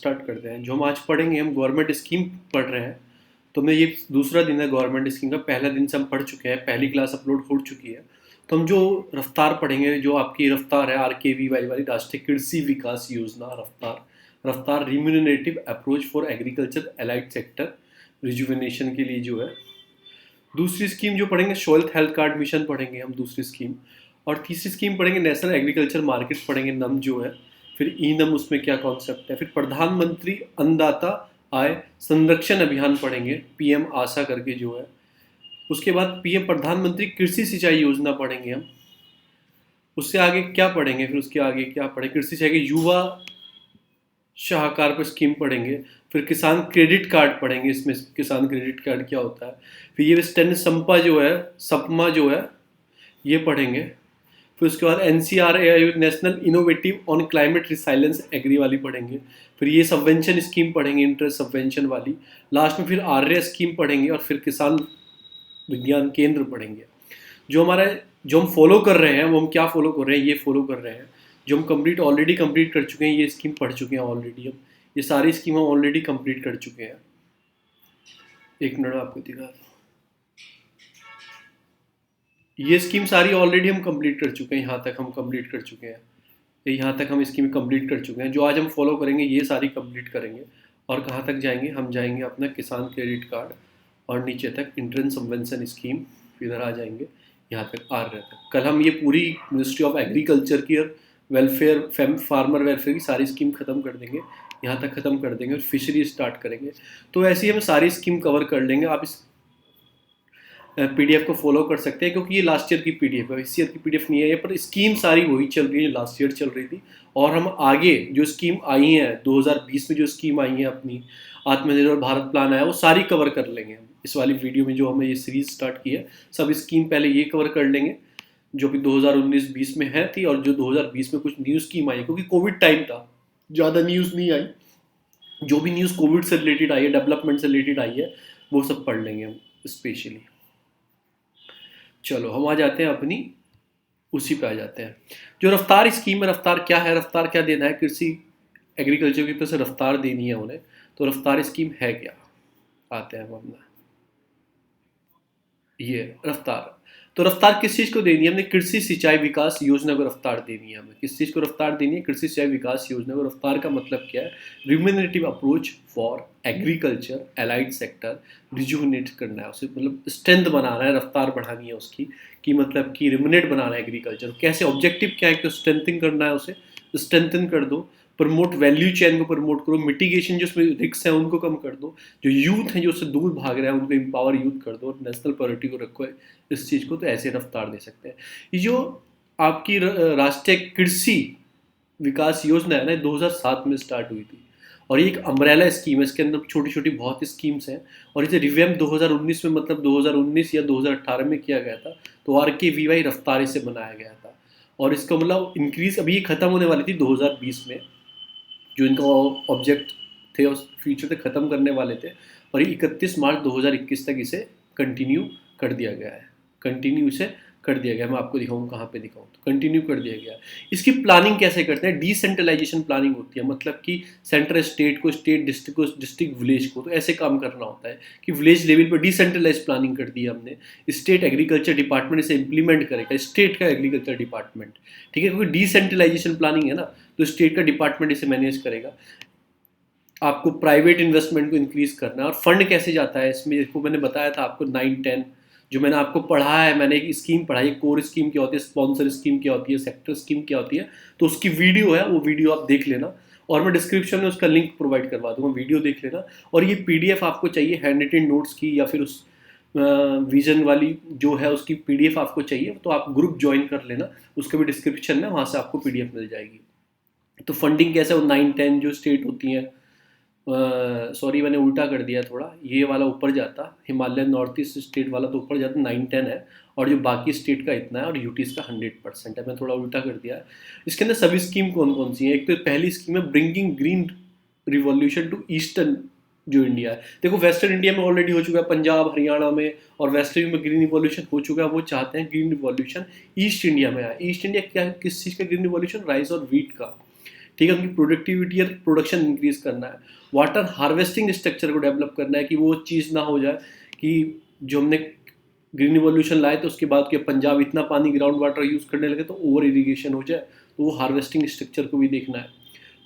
Start करते हैं। जो हम आज पढ़ेंगे, हम गवर्नमेंट स्कीम पढ़ रहे हैं। तो मैं ये दूसरा दिन है गवर्नमेंट स्कीम का, पहला दिन से हम पढ़ चुके हैं, पहली क्लास अपलोड हो चुकी है। तो हम जो रफ्तार पढ़ेंगे, जो आपकी रफ्तार है RKVY वाली, राष्ट्रीय कृषि विकास योजना रफ्तार, रफ्तार remunerative approach for agriculture allied sector rejuvenation के लिए जो है। दूसरी स्कीम जो पढ़ेंगे, सोइल हेल्थ कार्ड मिशन पढ़ेंगे हम, दूसरी स्कीम। और तीसरी स्कीम पढ़ेंगे नेशनल एग्रीकल्चर मार्केट पढ़ेंगे, नम जो है। फिर नम, उसमें क्या कॉन्सेप्ट है। फिर प्रधानमंत्री अन्नदाता आय संरक्षण अभियान पढ़ेंगे, PM आशा करके जो है। उसके बाद PM प्रधानमंत्री कृषि सिंचाई योजना पढ़ेंगे हम। उससे आगे क्या पढ़ेंगे, फिर उसके आगे क्या पढ़ेंगे, कृषि सिंचाई युवा शाहकार पर स्कीम पढ़ेंगे। फिर किसान क्रेडिट कार्ड पढ़ेंगे, इसमें किसान क्रेडिट कार्ड क्या होता है। फिर ये स्टैंड संपा जो है, सपमा जो है, ये पढ़ेंगे। फिर उसके बाद NCRA national innovative on climate resilience agri वाली पढ़ेंगे। फिर ये सबवेंशन स्कीम पढ़ेंगे, इंटरेस्ट सबवेंशन वाली। लास्ट में फिर आर्य स्कीम पढ़ेंगे, और फिर किसान विज्ञान केंद्र पढ़ेंगे। जो हम फॉलो कर रहे हैं, वो हम क्या फॉलो कर रहे हैं, ये फॉलो कर रहे हैं। जो हम ऑलरेडी कंप्लीट कर चुके हैं, ये स्कीम पढ़ चुके हैं ऑलरेडी हम। ये सारी स्कीम हम ऑलरेडी कंप्लीट कर चुके हैं। एक मिनट आपको दिखा दूं। ये स्कीम सारी ऑलरेडी हम कंप्लीट कर चुके हैं, यहाँ तक हम कंप्लीट कर चुके हैं। यहाँ तक हम स्कीम कंप्लीट कर चुके हैं। जो आज हम फॉलो करेंगे, ये सारी कंप्लीट करेंगे। और कहाँ तक जाएंगे, हम जाएंगे अपना किसान क्रेडिट कार्ड, और नीचे तक इंटरेस्ट सबवेंशन स्कीम, इधर आ जाएंगे यहाँ तक आर्य तक। कल हम ये पूरी मिनिस्ट्री ऑफ एग्रीकल्चर की और वेलफेयर, फार्मर वेलफेयर की सारी स्कीम खत्म कर देंगे, यहाँ तक खत्म कर देंगे, और फिशरी स्टार्ट करेंगे। तो ऐसे ही हम सारी स्कीम कवर कर लेंगे। आप इस PDF को फॉलो कर सकते हैं, क्योंकि ये लास्ट ईयर की PDF है, इस ईयर की PDF नहीं है ये, पर स्कीम सारी वही चल रही है जो लास्ट ईयर चल रही थी। और हम आगे जो स्कीम आई हैं 2020 में, जो स्कीम आई है अपनी आत्मनिर्भर भारत प्लान आया, वो सारी कवर कर लेंगे हम इस वाली वीडियो में। जो हमें ये सीरीज स्टार्ट की है, सब स्कीम पहले ये कवर कर लेंगे जो कि 2019-20 में है थी, और जो 2020 में कुछ न्यू स्कीम आई, क्योंकि कोविड टाइम था, ज़्यादा न्यूज़ नहीं आई। जो भी न्यूज़ कोविड से रिलेटेड आई है, डेवलपमेंट से रिलेटेड आई है, वो सब पढ़ लेंगे हम स्पेशली। चलो हम आ जाते हैं अपनी उसी पे आ जाते हैं। जो रफ्तार स्कीम है, रफ्तार क्या है, रफ्तार क्या देना है, कृषि एग्रीकल्चर की तरफ से रफ्तार देनी है उन्हें। तो रफ्तार स्कीम है क्या, आते हैं हम अपना ये रफ्तार। तो रफ्तार किस चीज़ को देनी है हमने, कृषि सिंचाई विकास योजना को रफ्तार देनी है हमें। किस चीज़ को रफ्तार देनी है, कृषि सिंचाई विकास योजना को। रफ्तार का मतलब क्या है, remunerative approach for agriculture allied sector rejuvenate करना है उसे, मतलब स्ट्रेंथ बनाना है, रफ्तार बढ़ानी है उसकी, कि मतलब कि रिम्यूनेट बनाना है एग्रीकल्चर। कैसे, ऑब्जेक्टिव क्या है कि स्ट्रेंथिंग करना है उसे, स्ट्रेंथन कर दो। प्रमोट वैल्यू चेन को प्रमोट करो, मिटिगेशन जो उसमें रिस्क है उनको कम कर दो, जो यूथ है जो उससे दूर भाग रहे हैं उनको एम्पावर यूथ कर दो, और नेशनल प्रायोरिटी को रखो इस चीज़ को। तो ऐसे रफ्तार दे सकते हैं। ये जो आपकी राष्ट्रीय कृषि विकास योजना है ना, 2007 में स्टार्ट हुई थी, और ये एक अम्ब्रेला स्कीम है। इसके अंदर छोटी छोटी बहुत स्कीम्स हैं, और इसे रिवैम्प 2019 में, मतलब 2019 या 2018 में किया गया था। तो RKVY रफ्तार से बनाया गया था, और इसका मतलब इंक्रीज, अभी ये खत्म होने वाली थी 2020 में, जो इनका ऑब्जेक्ट थे उस फ्यूचर तक ख़त्म करने वाले थे, और ये 31 मार्च 2021 तक इसे कंटिन्यू कर दिया गया है। कंटिन्यू इसे कर दिया गया, मैं आपको दिखाऊँ कहाँ पे दिखाऊँ, तो कंटिन्यू कर दिया गया। इसकी प्लानिंग कैसे करते हैं, डिसेंट्रलाइजेशन प्लानिंग होती है, मतलब कि सेंटर स्टेट को, स्टेट डिस्ट्रिक्ट को, डिस्ट्रिक्ट विलेज को। तो ऐसे काम करना होता है कि विलेज लेवल पर डिसेंट्रलाइज प्लानिंग कर दी है हमने। स्टेट एग्रीकल्चर डिपार्टमेंट इसे इंप्लीमेंट करेगा, स्टेट का एग्रीकल्चर डिपार्टमेंट, ठीक है, क्योंकि डिसेंट्रलाइजेशन प्लानिंग है ना, तो स्टेट का डिपार्टमेंट इसे मैनेज करेगा। आपको प्राइवेट इन्वेस्टमेंट को इंक्रीज करना है। और फंड कैसे जाता है इसमें, इसको मैंने बताया था आपको 9-10, जो मैंने आपको पढ़ा है, मैंने एक स्कीम पढ़ाई, कोर स्कीम क्या होती है, स्पॉन्सर स्कीम क्या होती है, सेक्टर स्कीम क्या होती है। तो उसकी वीडियो है, वो वीडियो आप देख लेना, और मैं डिस्क्रिप्शन में उसका लिंक प्रोवाइड करवा दूंगा, वीडियो देख लेना। और ये PDF आपको चाहिए हैंड रिटन नोट्स की, या फिर उस विजन वाली जो है उसकी PDF आपको चाहिए, तो आप ग्रुप ज्वाइन कर लेना, उसका भी डिस्क्रिप्शन है, वहाँ से आपको PDF मिल जाएगी। तो फंडिंग कैसे, वो 9-10 जो स्टेट होती हैं, सॉरी मैंने उल्टा कर दिया थोड़ा, ये वाला ऊपर जाता, हिमालयन नॉर्थ ईस्ट स्टेट वाला तो ऊपर जाता 9-10 है, और जो बाकी स्टेट का इतना है, और यूटीज का 100% है। मैं थोड़ा उल्टा कर दिया है। इसके अंदर सभी स्कीम कौन कौन सी हैं, एक तो पहली स्कीम है bringing green revolution to eastern जो इंडिया है। देखो वेस्टर्न इंडिया में ऑलरेडी हो चुका है, पंजाब हरियाणा में और वेस्टर्न में ग्रीन रिवॉल्यूशन हो चुका है। वो चाहते हैं ग्रीन रिवॉल्यूशन ईस्ट इंडिया में आए। ईस्ट इंडिया क्या, किस चीज़ का ग्रीन रिवॉल्यूशन, राइस और वीट का, ठीक है, उनकी प्रोडक्टिविटी और प्रोडक्शन इंक्रीज करना है। वाटर हार्वेस्टिंग स्ट्रक्चर को डेवलप करना है कि वो चीज़ ना हो जाए कि जो हमने ग्रीन रिवॉल्यूशन लाए तो उसके बाद के पंजाब इतना पानी ग्राउंड वाटर यूज़ करने लगे तो ओवर इरीगेशन हो जाए, तो वो हार्वेस्टिंग स्ट्रक्चर को भी देखना है।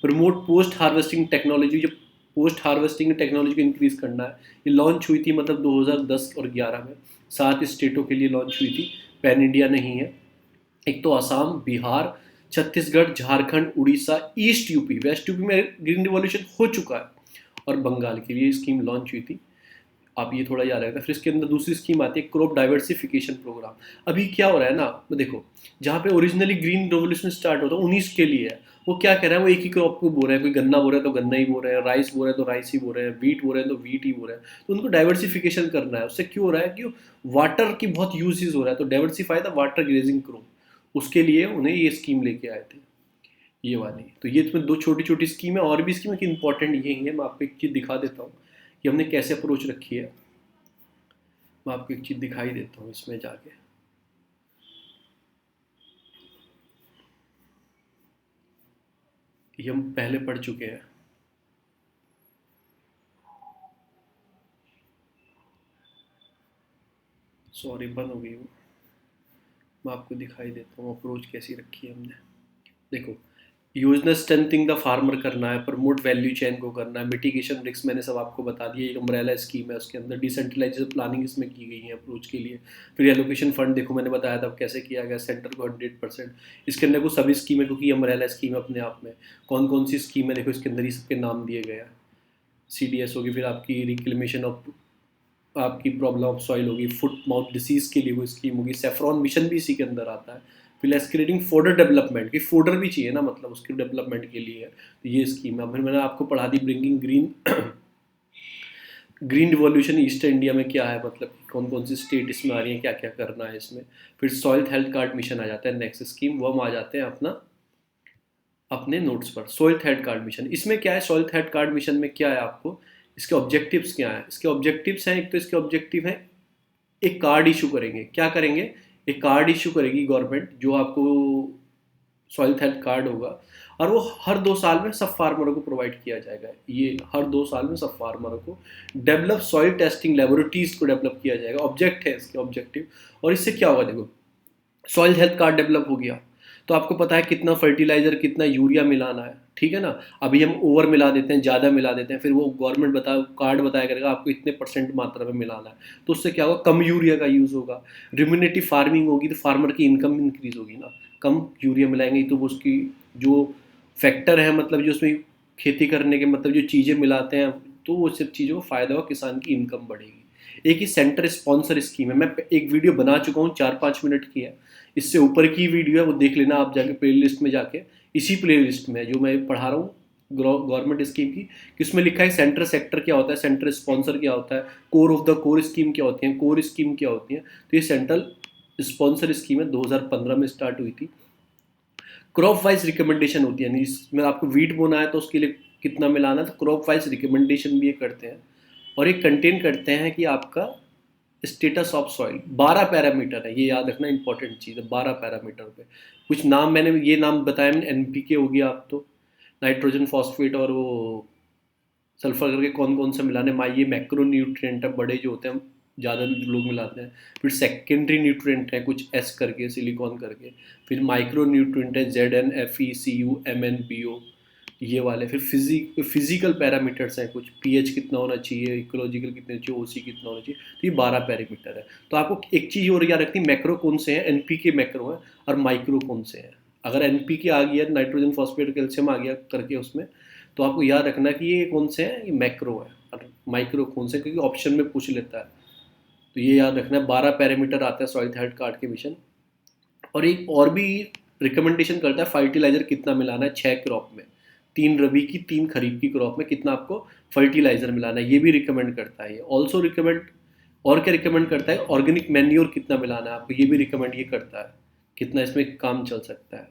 प्रमोट पोस्ट हार्वेस्टिंग टेक्नोलॉजी, जो पोस्ट हार्वेस्टिंग टेक्नोलॉजी को इंक्रीज करना है। ये लॉन्च हुई थी मतलब 2010 और 11 में, 7 स्टेटों के लिए लॉन्च हुई थी, पैन इंडिया नहीं है। एक तो Assam, Bihar, Chhattisgarh, Jharkhand, Orissa, east UP, west UP में ग्रीन रिवॉल्यूशन हो चुका है और बंगाल के लिए स्कीम लॉन्च हुई थी। आप ये थोड़ा याद रखना। फिर इसके अंदर दूसरी स्कीम आती है क्रॉप डाइवर्सिफिकेशन प्रोग्राम। अभी क्या हो रहा है ना, देखो जहाँ पे ओरिजिनली ग्रीन रिवॉल्यूशन स्टार्ट होता है 19 के लिए है, वो क्या कर रहा है, वो एक ही क्रॉप को बो रहे हैं, कोई गन्ना बो रहा है तो गन्ना ही बो रहे हैं, राइस बो रहे हैं तो राइस ही बो रहे हैं, वीट बो रहे हैं तो वीट ही बो रहे हैं। तो उनको डाइवर्सिफिकेशन करना है। उससे क्यों हो रहा है कि वाटर की बहुत यूजेज हो रहा है, तो diversify the water grazing crop, उसके लिए उन्हें ये स्कीम लेके आए थे, ये वाली। तो ये तुम्हें दो छोटी छोटी स्कीम है, और भी स्कीम है कि इंपॉर्टेंट यही है। मैं आपको एक चीज़ दिखा देता हूँ कि हमने कैसे अप्रोच रखी है। मैं आपको एक चीज़ दिखाई देता हूँ इसमें जाके। ये हम पहले पढ़ चुके हैं। सॉरी बंद हो गई वो। मैं आपको दिखाई देता हूँ अप्रोच कैसी रखी है हमने। देखो, यूजनेस स्ट्रेंथिंग द फार्मर करना है, प्रमोट वैल्यू चेन को करना है, मिटिगेशन रिस्क मैंने सब आपको बता दिया। एक अम्ब्रेला स्कीम है, उसके अंदर डिसेंट्रलाइज प्लानिंग इसमें की गई है अप्रोच के लिए। फिर एलोकेशन फंड देखो मैंने बताया था कैसे किया गया, सेंटर को 100%। इसके अंदर को सभी स्कीम है क्योंकि अम्ब्रेला स्कीम है अपने आप में। कौन कौन सी स्कीम है देखो इसके अंदर ही सबके नाम दिए गए हैं। CDS होगी, फिर आपकी रिक्लेमेशन ऑफ, आपकी प्रॉब्लम ऑफ सॉइल होगी, फुट माउथ डिसीज़ के लिए वो स्कीम होगी, सेफ्रॉन मिशन भी इसी के अंदर आता है। फिर एस्केलेटिंग फोडर डेवलपमेंट, की फोडर भी चाहिए ना, मतलब उसके डेवलपमेंट के लिए है, तो ये स्कीम है। फिर मैंने आपको पढ़ा दी bringing green green revolution east India में क्या है, मतलब कौन कौन सी स्टेट इसमें आ रही है, क्या क्या करना है इसमें। फिर सॉइल हेल्थ कार्ड मिशन आ जाता है नेक्स्ट स्कीम, वो हम आ जाते हैं अपना अपने नोट्स पर। सॉइल हेल्थ कार्ड मिशन, इसमें क्या है, सॉइल हेल्थ कार्ड मिशन में क्या है आपको, इसके ऑब्जेक्टिव्स क्या हैं। इसके ऑब्जेक्टिव्स हैं, एक तो इसके ऑब्जेक्टिव है एक कार्ड इशू करेंगे। क्या करेंगे, एक कार्ड इशू करेगी गवर्नमेंट, जो आपको सॉइल हेल्थ कार्ड होगा, और वो हर 2 साल में सब फार्मरों को प्रोवाइड किया जाएगा। ये हर 2 साल में सब फार्मरों को डेवलप सॉइल टेस्टिंग लेबोरेटरीज को डेवलप किया जाएगा, ऑब्जेक्ट है इसके ऑब्जेक्टिव। और इससे क्या होगा, देखो सॉइल हेल्थ कार्ड डेवलप हो गया तो आपको पता है कितना फर्टिलाइजर कितना यूरिया मिलाना है, ठीक है ना। अभी हम ओवर मिला देते हैं, ज़्यादा मिला देते हैं, फिर वो गवर्नमेंट कार्ड बताया करेगा आपको इतने % मात्रा में मिलाना है, तो उससे क्या होगा, कम यूरिया का यूज़ होगा। रिम्यूनेटिव फार्मिंग होगी तो फार्मर की इनकम इंक्रीज होगी ना, कम यूरिया मिलाएंगे तो वो उसकी जो फैक्टर है, मतलब जो उसमें खेती करने के मतलब जो चीज़ें मिलाते हैं, तो वो सब चीज़ों को फ़ायदा होगा, किसान की इनकम बढ़ेगी। एक ही सेंटर स्पॉन्सर स्कीम है, मैं एक वीडियो बना चुका हूँ 4-5 मिनट की है, इससे ऊपर की वीडियो है वो देख लेना आप जाके प्लेलिस्ट में जाके। इसी प्लेलिस्ट में जो मैं पढ़ा रहा हूँ गवर्नमेंट स्कीम की, कि उसमें लिखा है सेंटर सेक्टर क्या होता है, सेंटर स्पॉन्सर क्या होता है, core of the core scheme क्या होती है, कोर स्कीम क्या होती है। तो ये सेंट्रल स्पॉन्सर स्कीम है, 2015 में स्टार्ट हुई थी। क्रॉप वाइज रिकमेंडेशन होती है, यानी इसमें आपको वीट बोना है तो उसके लिए कितना मिलाना है, तो क्रॉप वाइज रिकमेंडेशन भी ये करते हैं। और ये कंटेन करते हैं कि आपका स्टेटस ऑफ सॉइल, 12 पैरामीटर है, ये याद रखना इंपॉर्टेंट चीज़ है। 12 पैरामीटर पे कुछ नाम मैंने ये नाम बताया, मैंने NPK हो गया, आप तो नाइट्रोजन फॉस्फेट और वो सल्फर करके कौन कौन सा मिलाने, ये मैक्रो न्यूट्रिएंट है, बड़े जो होते हैं ज़्यादा लोग मिलाते हैं। फिर सेकेंडरी न्यूट्रिएंट है कुछ S करके, सिलिकॉन करके। फिर माइक्रो न्यूट्रिएंट है ZN Fe Cu Mn Po, ये वाले। फिर फिजिकल पैरामीटर्स हैं कुछ, pH कितना होना चाहिए, इकोलॉजिकल कितने चाहिए, OC कितना होना चाहिए, तो ये 12 पैरामीटर है। तो आपको एक चीज़ और याद रखनी, मैक्रो कौन से हैं, NPK मैक्रो है, और माइक्रो कौन से हैं। अगर NPK आ गया, नाइट्रोजन फॉस्फेट कैल्शियम आ गया करके उसमें, तो आपको याद रखना कि ये कौन से हैं, ये मैक्रो है, और माइक्रो कौन से, क्योंकि ऑप्शन में पूछ लेता है। तो ये याद रखना है, 12 पैरामीटर आता है सॉइल हेल्थ कार्ड के मिशन। और एक और भी रिकमेंडेशन करता है, फर्टिलाइजर कितना मिलाना है 6 क्रॉप में, 3 रबी की 3 खरीफ की क्रॉप में कितना आपको फर्टिलाइजर मिलाना है, ये भी रिकमेंड करता है। ये ऑल्सो रिकमेंड, और क्या रिकमेंड करता है, ऑर्गेनिक मैन्योर कितना मिलाना है आपको, ये भी रिकमेंड ये करता है, कितना इसमें काम चल सकता है।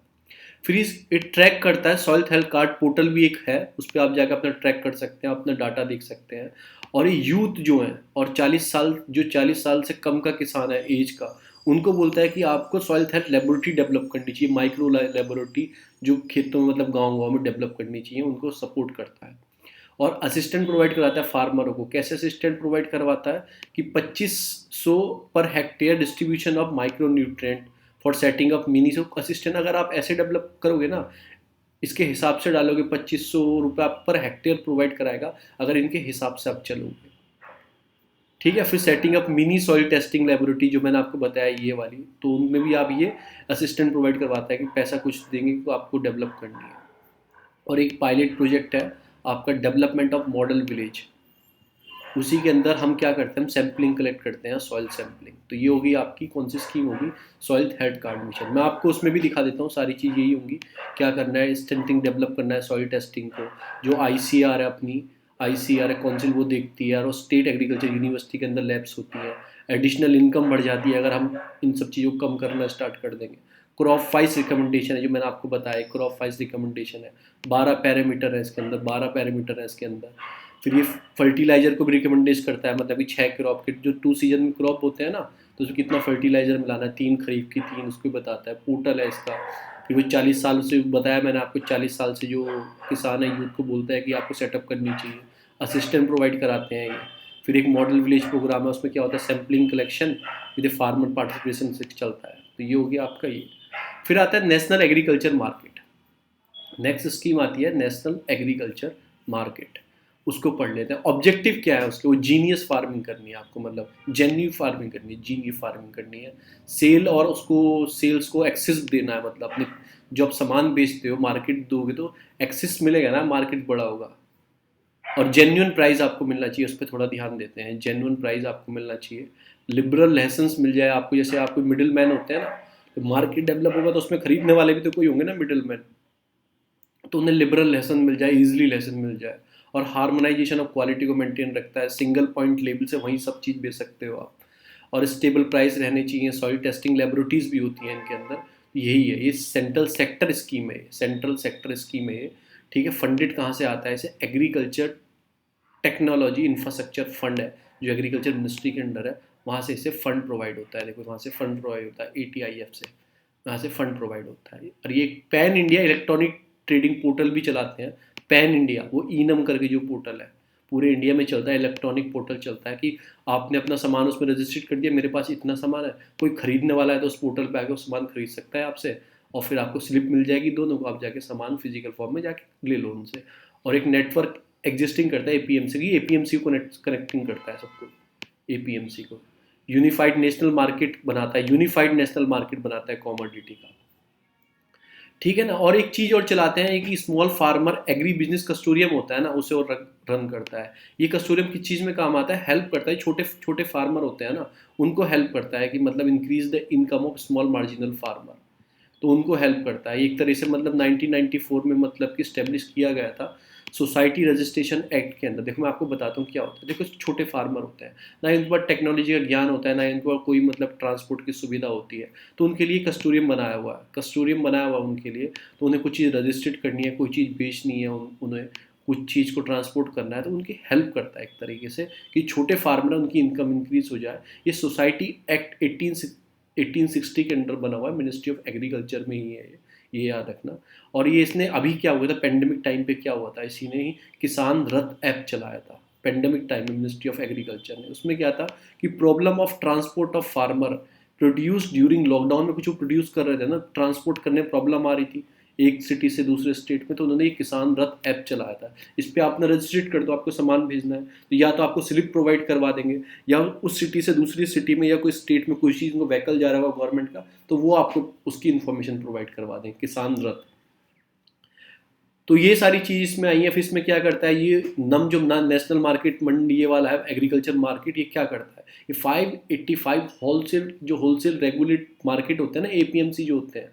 फिर ये ट्रैक करता है, सॉइल हेल्थ कार्ड पोर्टल भी एक है, उस पर आप जाकर अपना ट्रैक कर सकते हैं, अपना डाटा देख सकते हैं। और ये यूथ जो है और 40 साल, जो 40 साल से कम का किसान है एज का, उनको बोलता है कि आपको सॉइल हेल्थ लेबोरेटरी डेवलप करनी चाहिए, माइक्रो लेबोरेटरी जो खेतों में मतलब गाँव में डेवलप करनी चाहिए, उनको सपोर्ट करता है। और असिस्टेंट प्रोवाइड करवाता है फार्मरों को। कैसे असिस्टेंट प्रोवाइड करवाता है कि 2500 per hectare distribution of micro nutrient for setting up mini. So assistant अगर आप ऐसे डेवलप करोगे ना, इसके हिसाब से डालोगे, 2500 रुपये पर हेक्टेयर प्रोवाइड कराएगा अगर इनके हिसाब से आप चलोगे। ठीक है, फिर setting up mini soil testing laboratory जो मैंने आपको बताया ये वाली, तो उनमें भी आप ये असिस्टेंट प्रोवाइड करवाता है कि पैसा कुछ देंगे तो आपको डेवलप करनी है। और एक पायलट प्रोजेक्ट है आपका डेवलपमेंट ऑफ मॉडल विलेज। उसी के अंदर हम क्या करते हैं, हम सैम्पलिंग कलेक्ट करते हैं, सॉइल सैम्पलिंग। तो ये होगी आपकी कौन सी स्कीम होगी, सॉइल हेल्थ कार्ड मिशन। मैं आपको उसमें भी दिखा देता हूँ, सारी चीज़ यही होंगी। क्या करना है, स्टेंटिंग डेवलप करना है सॉइल टेस्टिंग को। जो ICR है अपनी, ICR काउंसिल वो देखती है, और स्टेट एग्रीकल्चर यूनिवर्सिटी के अंदर लैब्स होती है। एडिशनल इनकम बढ़ जाती है अगर हम इन सब चीज़ों को कम करना स्टार्ट कर देंगे। क्रॉप वाइज रिकमेंडेशन है जो मैंने आपको बताया, क्रॉप वाइज रिकमेंडेशन है। 12 पैरामीटर है इसके अंदर, 12 पैरामीटर है इसके अंदर। फिर ये फर्टिलाइजर को भी रिकमेंडेशन करता है, मतलब कि 6 क्रॉप के जो 2 सीजन में क्रॉप होते हैं ना, तो उसमें कितना फर्टिलाइजर मिलाना है, 3 खरीफ की 3, उसको बताता है। पोर्टल है इसका। फिर वो 40 साल से बताया मैंने आपको, 40 साल से जो किसान है यूथ को बोलता है कि आपको सेटअप करनी चाहिए। असिस्टेंट प्रोवाइड कराते हैं ये। फिर एक मॉडल विलेज प्रोग्राम है, उसमें क्या होता है, sampling collection with farmer participation से चलता है। तो ये हो गया आपका ये। फिर आता है national agriculture market. Next scheme आती है नेशनल एग्रीकल्चर मार्केट। उसको पढ़ लेते हैं। ऑब्जेक्टिव क्या है उसके, वो जीनियस फार्मिंग करनी है आपको, मतलब जेन्यू फार्मिंग करनी है, जीनियस फार्मिंग करनी है। सेल और उसको सेल्स को एक्सेस देना है, मतलब अपने जो आप सामान बेचते हो मार्केट दोगे तो एक्सेस मिलेगा ना, मार्केट बड़ा होगा। और जेन्युइन प्राइस आपको मिलना चाहिए, उस पर थोड़ा ध्यान देते हैं, जेन्युइन प्राइस आपको मिलना चाहिए। लिबरल लाइसेंस मिल जाए आपको, जैसे आपको मिडिल मैन होते हैं ना, तो मार्केट डेवलप होगा तो उसमें खरीदने वाले भी तो कोई होंगे ना मिडिल मैन, तो उन्हें लिबरल लेसन मिल जाए, इजीली लेसन मिल जाए। और हार्मोनाइजेशन ऑफ क्वालिटी को मेंटेन रखता है, सिंगल पॉइंट लेबल से वहीं सब चीज़ बेच सकते हो आप। और स्टेबल प्राइस रहने चाहिए। सॉइल टेस्टिंग लेबोरेटरीज भी होती हैं इनके अंदर। यही है, ये सेंट्रल सेक्टर स्कीम है, सेंट्रल सेक्टर स्कीम है ये। ठीक है, फंडेड कहाँ से आता है इसे, एग्रीकल्चर टेक्नोलॉजी इंफ्रास्ट्रक्चर फंड है जो एग्रीकल्चर मिनिस्ट्री के अंडर है, वहाँ से इसे फंड प्रोवाइड होता है। देखो वहाँ से फंड प्रोवाइड होता है, ATIF से वहाँ से फंड प्रोवाइड होता है। और ये pan India electronic trading portal भी चलाते हैं। पैन इंडिया, वो ईनम करके जो पोर्टल है पूरे इंडिया में चलता है, इलेक्ट्रॉनिक पोर्टल चलता है कि आपने अपना सामान उसमें रजिस्ट्रेट कर दिया, मेरे पास इतना सामान है, कोई खरीदने वाला है तो उस पोर्टल पे आके वो सामान खरीद सकता है आपसे, और फिर आपको स्लिप मिल जाएगी दोनों को, आप जाके सामान फिजिकल फॉर्म में जाके ले लो उनसे। और एक नेटवर्क एग्जिस्टिंग करता है APMC की, APMC को कनेक्टिंग करता है सबको, APMC को। यूनिफाइड नेशनल मार्केट बनाता है, यूनिफाइड नेशनल मार्केट बनाता है कॉमोडिटी का। ठीक है ना। और एक चीज़ और चलाते हैं कि स्मॉल फार्मर एग्री बिजनेस कस्टोरियम होता है ना, उसे और रन करता है। ये कस्टोरियम किस चीज़ में काम आता है, हेल्प करता है, छोटे छोटे फार्मर होते हैं ना, उनको हेल्प करता है कि मतलब increase the income of small marginal farmer. तो उनको हेल्प करता है एक तरह से, मतलब 1994 में मतलब कि स्टेब्लिश किया गया था सोसाइटी रजिस्ट्रेशन एक्ट के अंदर। देखो मैं आपको बताता हूँ क्या होता है। देखो छोटे फार्मर होते हैं ना, इनके पास टेक्नोलॉजी का ज्ञान होता है ना, इनके पास कोई मतलब ट्रांसपोर्ट की सुविधा होती है, तो उनके लिए कस्टोरियम बनाया हुआ है, कस्टोरियम बनाया हुआ है उनके लिए। तो उन्हें कुछ चीज़ रजिस्टर्ड करनी है, कोई चीज़ बेचनी है, उन्हें कुछ चीज़ को ट्रांसपोर्ट करना है, तो उनकी हेल्प करता है एक तरीके से कि छोटे फार्मर उनकी इनकम इंक्रीज हो जाए। ये सोसाइटी एक्ट 1860 के अंडर बना हुआ है, मिनिस्ट्री ऑफ एग्रीकल्चर में ही है ये याद रखना। और ये इसने अभी क्या हुआ था, पेंडेमिक टाइम पे क्या हुआ था, इसी ने ही किसान रथ ऐप चलाया था पेंडेमिक टाइम में मिनिस्ट्री ऑफ एग्रीकल्चर ने। उसमें क्या था कि problem of transport of farmer produce during lockdown में, कुछ वो प्रोड्यूस कर रहे थे ना, ट्रांसपोर्ट करने में प्रॉब्लम आ रही थी एक सिटी से दूसरे स्टेट में, तो उन्होंने एक किसान रथ ऐप चलाया था। इस पर आपने रजिस्ट्रेट कर दो, आपको सामान भेजना है तो या तो आपको स्लिप प्रोवाइड करवा देंगे, या उस सिटी से दूसरी सिटी में या कोई स्टेट में कोई चीज़ को व्हीकल जा रहा होगा गवर्नमेंट का, तो वो आपको उसकी इन्फॉर्मेशन प्रोवाइड करवा देंगे, किसान रथ। तो ये सारी चीज़ इसमें आई है। फिर इसमें क्या करता है ये नम जो नेशनल मार्केट मंडी ये वाला है एग्रीकल्चर मार्केट, ये क्या करता है, ये 585 होलसेल जो होलसेल रेगुलेट मार्केट होते हैं ना, APMC जो होते हैं,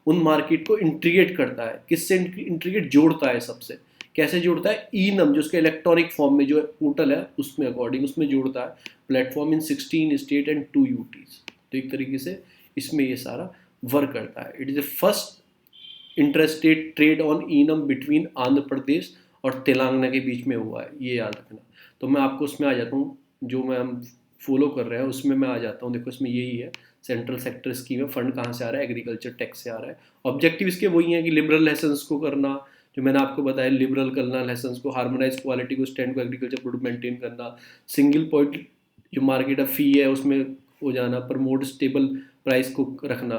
उन मार्केट को इंटीग्रेट करता है। किससे इंटीग्रेट, जोड़ता है सबसे। कैसे जोड़ता है, नम जो उसके इलेक्ट्रॉनिक फॉर्म में जो पोर्टल है उसमें अकॉर्डिंग उसमें जोड़ता है। Platform in 16 state and 2 UTs। तो एक तरीके से इसमें ये सारा वर्क करता है। It is the first interstate trade on eNAM between Andhra Pradesh और तेलंगाना के बीच में हुआ है, ये याद रखना। तो मैं आपको उसमें आ जाता हूँ, जो मैं हम फॉलो कर रहे हैं उसमें मैं आ जाता हूँ। देखो इसमें यही है, सेंट्रल सेक्टर स्कीम है, फंड कहाँ से आ रहा है, एग्रीकल्चर टैक्स से आ रहा है। ऑब्जेक्टिव इसके वही है कि लिबरल लाइसेंस को करना, जो मैंने आपको बताया लिबरल करना लाइसेंस को, हार्मोनाइज क्वालिटी को, स्टैंड को, एग्रीकल्चर प्रोडक्ट मेंटेन करना, सिंगल पॉइंट जो मार्केट ऑफ फी है उसमें हो जाना, प्रमोट स्टेबल प्राइस को रखना,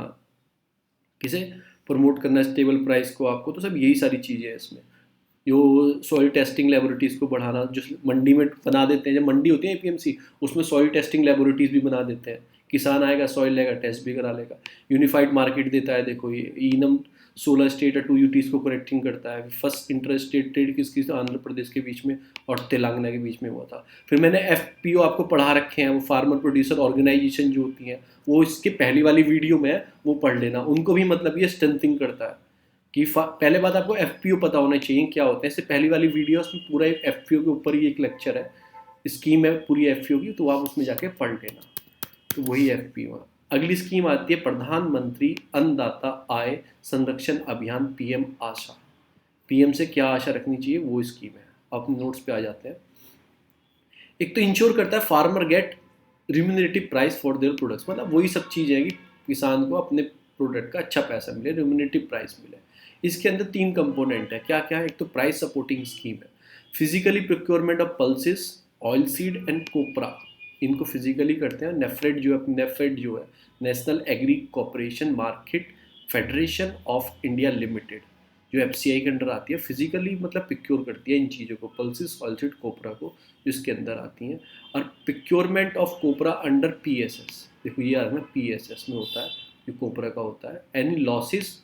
किसे प्रमोट करना स्टेबल प्राइस को आपको, तो सब यही सारी चीज़ें हैं इसमें। जो सॉइल टेस्टिंग लेबोरेटरीज़ को बढ़ाना, जो मंडी में बना देते हैं, जब मंडी होती है एपीएमसी उसमें सॉइल टेस्टिंग लेबोरेटरीज भी बना देते हैं, किसान आएगा सॉइल लेगा टेस्ट भी करा लेगा। यूनिफाइड मार्केट देता है, देखो ये ईनम 16 स्टेट और 2 यूटीज़ को कनेक्टिंग करता है। फर्स्ट इंटर स्टेट ट्रेड किसकी, आंध्र प्रदेश के बीच में और तेलंगाना के बीच में हुआ था। फिर मैंने FPO आपको पढ़ा रखे हैं, वो फार्मर प्रोड्यूसर ऑर्गेनाइजेशन जो होती हैं, वो इसके पहली वाली वीडियो में वो पढ़ लेना, उनको भी मतलब ये स्ट्रेंथिंग करता है कि पहले बात आपको FPO पता होना चाहिए क्या होता है। इससे पहली वाली वीडियो में पूरा एक FPO के ऊपर ही एक लेक्चर है, स्कीम है पूरी FPO की, तो आप उसमें जाके पढ़ लेना। तो वही FPO है। अगली स्कीम आती है प्रधानमंत्री अन्नदाता आय संरक्षण अभियान, PM आशा। PM से क्या आशा रखनी चाहिए, वो स्कीम है। अपने नोट्स पे आ जाते हैं। एक तो इंश्योर करता है farmer get remunerative price for their products, मतलब वही सब चीज़ है कि किसान को अपने प्रोडक्ट का अच्छा पैसा मिले, रिम्यूनरेटिव प्राइस मिले। इसके अंदर 3 कंपोनेंट है, क्या क्या है। एक तो प्राइस सपोर्टिंग स्कीम है, physically procurement of pulses, oil seed and copra, इनको फिजिकली करते हैं। नेफेड जो है national agri cooperation market federation of India limited, जो FCI के अंडर आती है, फिजिकली मतलब पिक्योर करती है इन चीज़ों को, पल्सेस, ऑयल सीड, कोपरा को, इसके अंदर आती हैं। और पिक्योरमेंट ऑफ कोपरा अंडर PSS, देखो ये आ रहा है ना, PSS में होता है, जो कोपरा का होता है। एनी लॉसेस,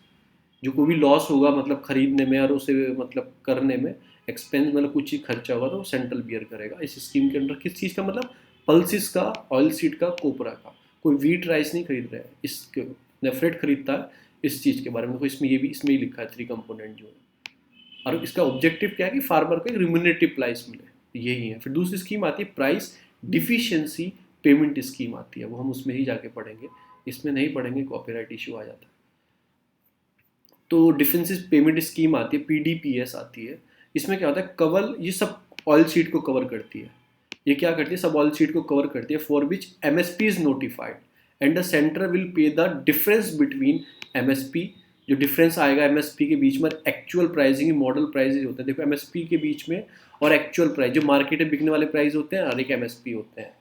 जो कोई भी लॉस होगा मतलब खरीदने में और उसे मतलब करने में, एक्सपेंस मतलब कुछ चीज़ खर्चा होगा तो सेंट्रल बियर करेगा इस स्कीम के अंडर। किस चीज़ का, मतलब पल्सिस का, ऑयल सीड का, कोपरा का। कोई वीट राइस नहीं खरीद रहा है, इसके नेफ्रेट खरीदता है इस चीज़ के बारे में। देखो इसमें ये भी, इसमें ही लिखा है 3 कंपोनेंट जो है। और इसका ऑब्जेक्टिव क्या है कि फार्मर को एक रिम्यूनरेटिव प्राइस मिले, यही है। फिर दूसरी स्कीम आती है प्राइस डिफिशियंसी पेमेंट स्कीम आती है, वो हम उसमें ही जाके पढ़ेंगे, इसमें नहीं पढ़ेंगे कॉपीराइट इशू आ जाता है। तो डिफेंसिव पेमेंट स्कीम आती है, PDPS आती है। इसमें क्या होता है, कवर, ये सब ऑयल सीड को कवर करती है। ये क्या करती है, सब ऑयल सीड को कवर करती है। For which MSP is notified and the centre will pay the difference between MSP, जो डिफरेंस आएगा MSP के बीच में, एक्चुअल प्राइसिंग, मॉडल प्राइसेज होते हैं। देखो MSP के बीच में और एक्चुअल प्राइस, जो मार्केट में बिकने वाले प्राइस होते हैं और एक MSP होते हैं,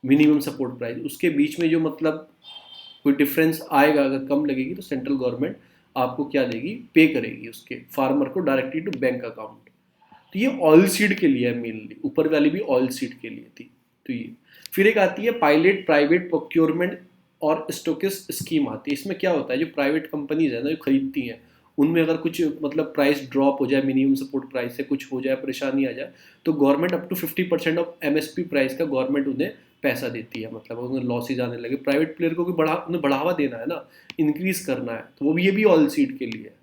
मिनिमम सपोर्ट प्राइस, उसके बीच में जो मतलब कोई डिफरेंस आएगा, अगर कम लगेगी तो सेंट्रल गवर्नमेंट आपको क्या देगी, पे करेगी उसके फार्मर को डायरेक्टली टू बैंक अकाउंट। तो ये ऑयल सीड के लिए है मेनली, ऊपर वाली भी ऑयल सीड के लिए थी। तो ये फिर एक आती है पायलट प्राइवेट प्रोक्योरमेंट और स्टॉकिस्ट स्कीम आती है। इसमें क्या होता है, जो प्राइवेट कंपनीज है ना, जो खरीदती हैं, उनमें अगर कुछ मतलब प्राइस ड्रॉप हो जाए, मिनिमम सपोर्ट प्राइस से कुछ हो जाए, परेशानी आ जाए, तो government up to 50% of MSP price का गवर्नमेंट उन्हें पैसा देती है। मतलब उन्हें लॉसेज आने लगे, प्राइवेट प्लेयर को भी उन्हें बढ़ावा देना है ना, इंक्रीज करना है, तो वो भी, ये भी ऑयल सीड के लिए है।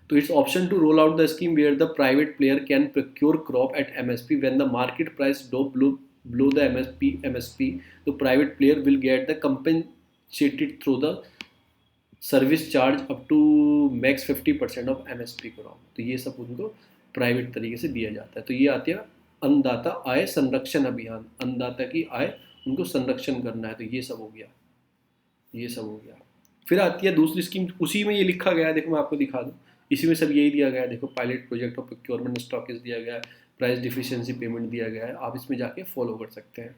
तो it's option to roll out the scheme where the private player can procure crop at MSP when the market price drop below the MSP. The private player will get the compensated through the service charge up to max 50% of MSP crop। तो ये सब उनको private तरीके से दिया जाता है। तो ये आती है अन्नदाता आय संरक्षण अभियान, अन्नदाता की आय उनको संरक्षण करना है। तो ये सब हो गया, ये सब हो गया। फिर आती है दूसरी स्कीम, उसी में ये लिखा गया है, देखो मैं आपको दिखा दूँ, इसी में सब यही दिया गया है। देखो pilot project of procurement stockage दिया गया है, प्राइस डिफिशियंसी पेमेंट दिया गया है, आप इसमें जाके फॉलो कर सकते हैं।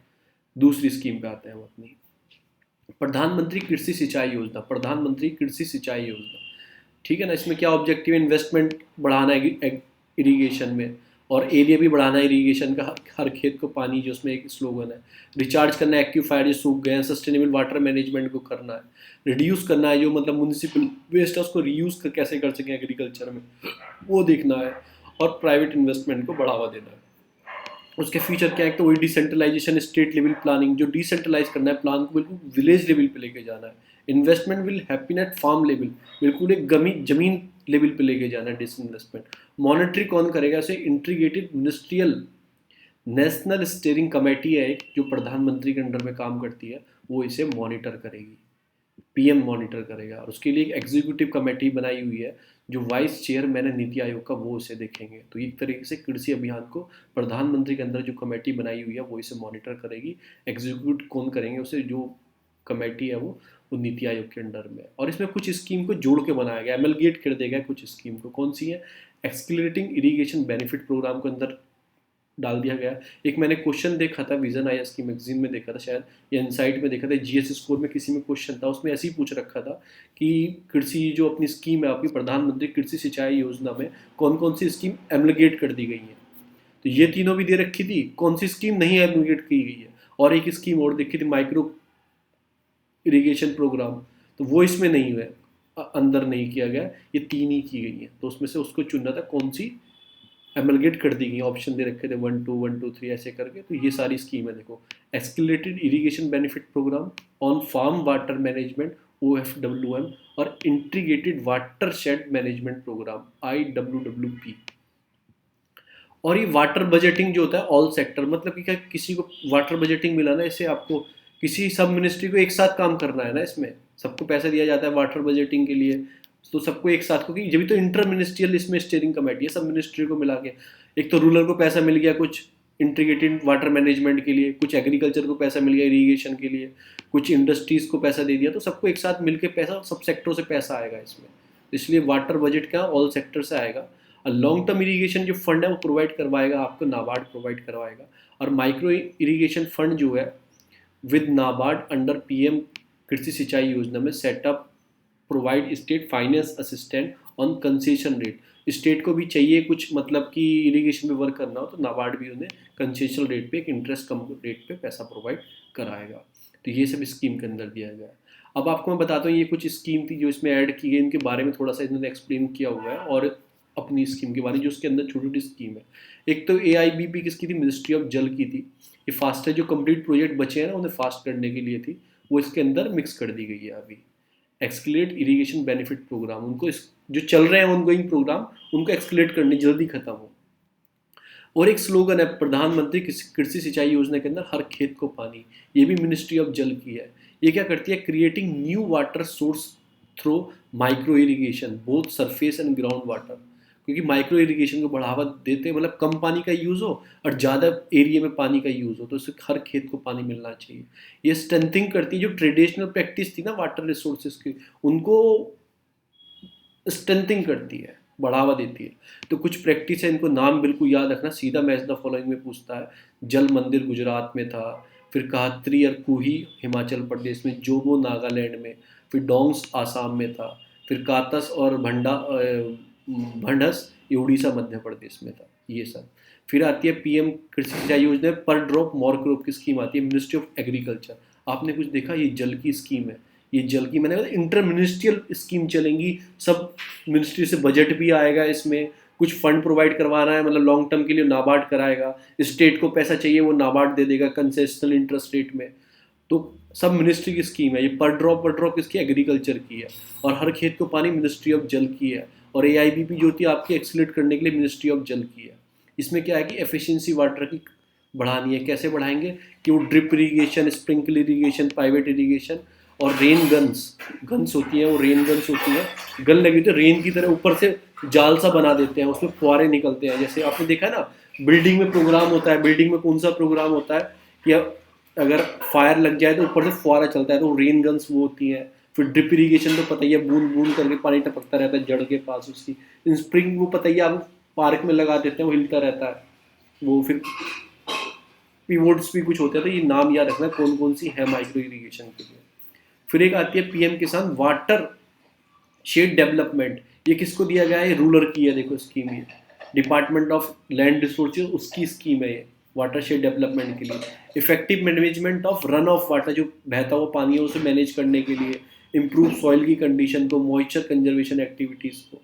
दूसरी स्कीम पे आते हैं हम अपनी, प्रधानमंत्री कृषि सिंचाई योजना, प्रधानमंत्री कृषि सिंचाई योजना, ठीक है ना। इसमें क्या ऑब्जेक्टिव है, इन्वेस्टमेंट बढ़ाना है इरीगेशन में, और एरिया भी बढ़ाना है इरीगेशन का, हर खेत को पानी, जो उसमें एक स्लोगन है। रिचार्ज करना है एक्यूफायर जो सूख गए हैं, सस्टेनेबल वाटर मैनेजमेंट को करना है, रिड्यूस करना है जो मतलब म्यूनिसिपल वेस्ट है उसको रीयूज कैसे कर सकें एग्रीकल्चर में, वो देखना है, और प्राइवेट इन्वेस्टमेंट को बढ़ावा देना है। उसके फीचर क्या है, तो वही डिसेंट्रलाइजेशन, स्टेट लेवल प्लानिंग, जो डिसेंट्रलाइज करना है प्लान को, बिल्कुल विलेज लेवल पे लेके जाना है। Investment will happen at farm level, बिल्कुल एक जमीन लेवल पे लेके जाना है डिसइन्वेस्टमेंट। मॉनिटरी कौन करेगा इसे, integrated ministerial national steering committee है एक, जो प्रधानमंत्री के अंडर में काम करती है, वो इसे मॉनिटर करेगी, PM मॉनिटर करेगा। और उसके लिए एक एग्जीक्यूटिव कमेटी बनाई हुई है, जो वाइस चेयरमैन है नीति आयोग का, वो इसे देखेंगे। तो एक तरीके से कृषि अभियान को प्रधानमंत्री के अंदर जो कमेटी बनाई हुई है वो इसे मॉनिटर करेगी। एग्जीक्यूट कौन करेंगे उसे, जो कमेटी है वो नीति आयोग के अंडर में। और इसमें कुछ स्कीम को जोड़ के बनाया गया, एमलगेट कर दिया गया कुछ स्कीम को। कौन सी है? एक्सक्लरेटिंग इरीगेशन बेनिफिट प्रोग्राम को अंदर डाल दिया गया। एक मैंने क्वेश्चन देखा था, विजन आईएएस की मैगजीन में देखा था शायद, या इनसाइट में देखा था, जीएस स्कोर में किसी में क्वेश्चन था, उसमें ऐसे ही पूछ रखा था कि कृषि जो अपनी स्कीम है आपकी प्रधानमंत्री कृषि सिंचाई योजना में कौन कौन सी स्कीम एमलगेट कर दी गई है। तो ये तीनों भी दे रखी थी, कौन सी स्कीम नहीं एमलगेट की गई है। और एक स्कीम और देखी थी, माइक्रो इरीगेशन प्रोग्राम, तो वो इसमें नहीं है, अंदर नहीं किया गया, ये तीन ही की गई है। तो उसमें से उसको चुनना था कौन सी एमलगेट कर दी गई, ऑप्शन दे रखे थे 1 2 1 2 3 ऐसे करके। तो ये सारी स्कीम है देखो, accelerated irrigation benefit programme on farm water management OFWM और integrated watershed management programme IWWP। और ये वाटर बजटिंग जो होता है ऑल सेक्टर, मतलब कि क्या किसी को वाटर बजटिंग मिला ना, इससे आपको किसी सब मिनिस्ट्री को एक साथ काम करना है ना, इसमें सबको पैसा दिया जाता है वाटर बजटिंग के लिए, तो सबको एक साथ, क्योंकि जब भी तो इंटर मिनिस्ट्रियल इसमें स्टीयरिंग कमेटी है सब मिनिस्ट्री को मिला के। एक तो रूरल को पैसा मिल गया कुछ इंटीग्रेटेड वाटर मैनेजमेंट के लिए, कुछ एग्रीकल्चर को पैसा मिल गया इरीगेशन के लिए, कुछ इंडस्ट्रीज को पैसा दे दिया, तो सबको एक साथ मिलकर पैसा, सब सेक्टरों से पैसा आएगा इसमें। इसलिए वाटर बजट क्या ऑल सेक्टर से आएगा। और लॉन्ग टर्म इरीगेशन जो फंड है वो प्रोवाइड करवाएगा आपको नाबार्ड प्रोवाइड करवाएगा। और माइक्रो इरीगेशन फंड जो है विद नाबार्ड अंडर PM कृषि सिंचाई योजना में setup provide state finance assistant on concession rate. State को भी चाहिए कुछ, मतलब कि इरीगेशन में वर्क करना हो तो नाबार्ड भी उन्हें कंसेशन रेट पे, एक इंटरेस्ट कम रेट पे पैसा प्रोवाइड कराएगा। तो ये सब स्कीम के अंदर दिया गया है। अब आपको मैं बताता हूँ ये कुछ स्कीम थी जो इसमें ऐड की गई, इनके बारे में थोड़ा सा इन्होंने एक्सप्लेन किया हुआ है, और अपनी स्कीम के बारे में जो उसके अंदर छोटी छोटी स्कीम है। एक तो AIBP किसकी थी? मिनिस्ट्री ऑफ जल की थी। ये फास्ट है, जो कंप्लीट प्रोजेक्ट बचे हैं ना उन्हें फास्ट करने के लिए थी, वो इसके अंदर मिक्स कर दी गई है अभी। एक्सक्लेट इरीगेशन बेनिफिट प्रोग्राम, उनको जो चल रहे हैं ऑनगोइंग प्रोग्राम उनको एक्सक्लेट करने, जल्दी खत्म हो। और एक स्लोगन है प्रधानमंत्री कृषि सिंचाई योजना के अंदर हर खेत को पानी, ये भी मिनिस्ट्री ऑफ जल की है। ये क्या करती है? Creating new water source through micro irrigation both surface and ground water, क्योंकि माइक्रो इरीगेशन को बढ़ावा देते हैं, मतलब कम पानी का यूज़ हो और ज़्यादा एरिया में पानी का यूज़ हो, तो उससे हर खेत को पानी मिलना चाहिए। ये स्ट्रेंथिंग करती है जो ट्रेडिशनल प्रैक्टिस थी ना वाटर रिसोर्सेज की, उनको स्ट्रेंथिंग करती है, बढ़ावा देती है। तो कुछ प्रैक्टिस है, इनको नाम बिल्कुल याद रखना, सीधा मैच द फॉलोइंग में पूछता है। जल मंदिर गुजरात में था, फिर काहत्री और कुही हिमाचल प्रदेश में, जोबो नागालैंड में, फिर डोंग्स आसाम में था, फिर कातस और भंडस ये उड़ीसा मध्य प्रदेश में था, ये सब। फिर आती है PM कृषि सिंचाई योजना पर ड्रॉप मोर क्रॉप की स्कीम आती है, मिनिस्ट्री ऑफ एग्रीकल्चर। आपने कुछ देखा? ये जल की स्कीम है, ये जल की मैंने इंटर मिनिस्ट्रियल स्कीम चलेंगी, सब मिनिस्ट्री से बजट भी आएगा इसमें, कुछ फंड प्रोवाइड करवाना है, मतलब लॉन्ग टर्म के लिए नाबार्ड कराएगा, स्टेट को पैसा चाहिए वो नाबार्ड दे देगा कंसेशनल इंटरेस्ट रेट में। तो सब मिनिस्ट्री की स्कीम है। ये पर ड्रॉप इसकी एग्रीकल्चर की है, और हर खेत को पानी मिनिस्ट्री ऑफ जल की है। और AIBP जो होती है आपकी एक्सीलरेट करने के लिए मिनिस्ट्री ऑफ जल की है। इसमें क्या है कि एफिशिएंसी वाटर की बढ़ानी है। कैसे बढ़ाएंगे? कि वो drip irrigation, sprinkle irrigation, private irrigation और रेन गन्स होती हैं, वो रेन गन्स होती हैं, गन लगी तो रेन की तरह ऊपर से जाल सा बना देते हैं, उसमें फुहारे निकलते हैं। जैसे आपने देखा है ना बिल्डिंग में प्रोग्राम होता है, बिल्डिंग में कौन सा प्रोग्राम होता है कि अगर फायर लग जाए तो ऊपर से फुहारा चलता है, तो रेन गन्स वो होती हैं। फिर ड्रिप इरीगेशन तो पता ही है, बूंद बूंद करके पानी टपकता रहता है जड़ के पास उसकी। स्प्रिंग वो पता ही आप पार्क में लगा देते हैं, वो हिलता रहता है वो। फिर पीवोट्स भी कुछ होते हैं, तो ये नाम याद रखना कौन कौन सी है माइक्रो इरीगेशन के लिए। फिर एक आती है PM किसान वाटर शेड डेवलपमेंट। ये किसको दिया गया है? रूरल की है, देखो स्कीम ये डिपार्टमेंट ऑफ लैंड रिसोर्सेज, उसकी स्कीम है ये वाटर शेड डेवलपमेंट के लिए। Effective management of run of water, जो बहता हुआ पानी है उसे मैनेज करने के लिए। इम्प्रूव सॉइल की कंडीशन को, मॉइस्चर कंजर्वेशन एक्टिविटीज़ को।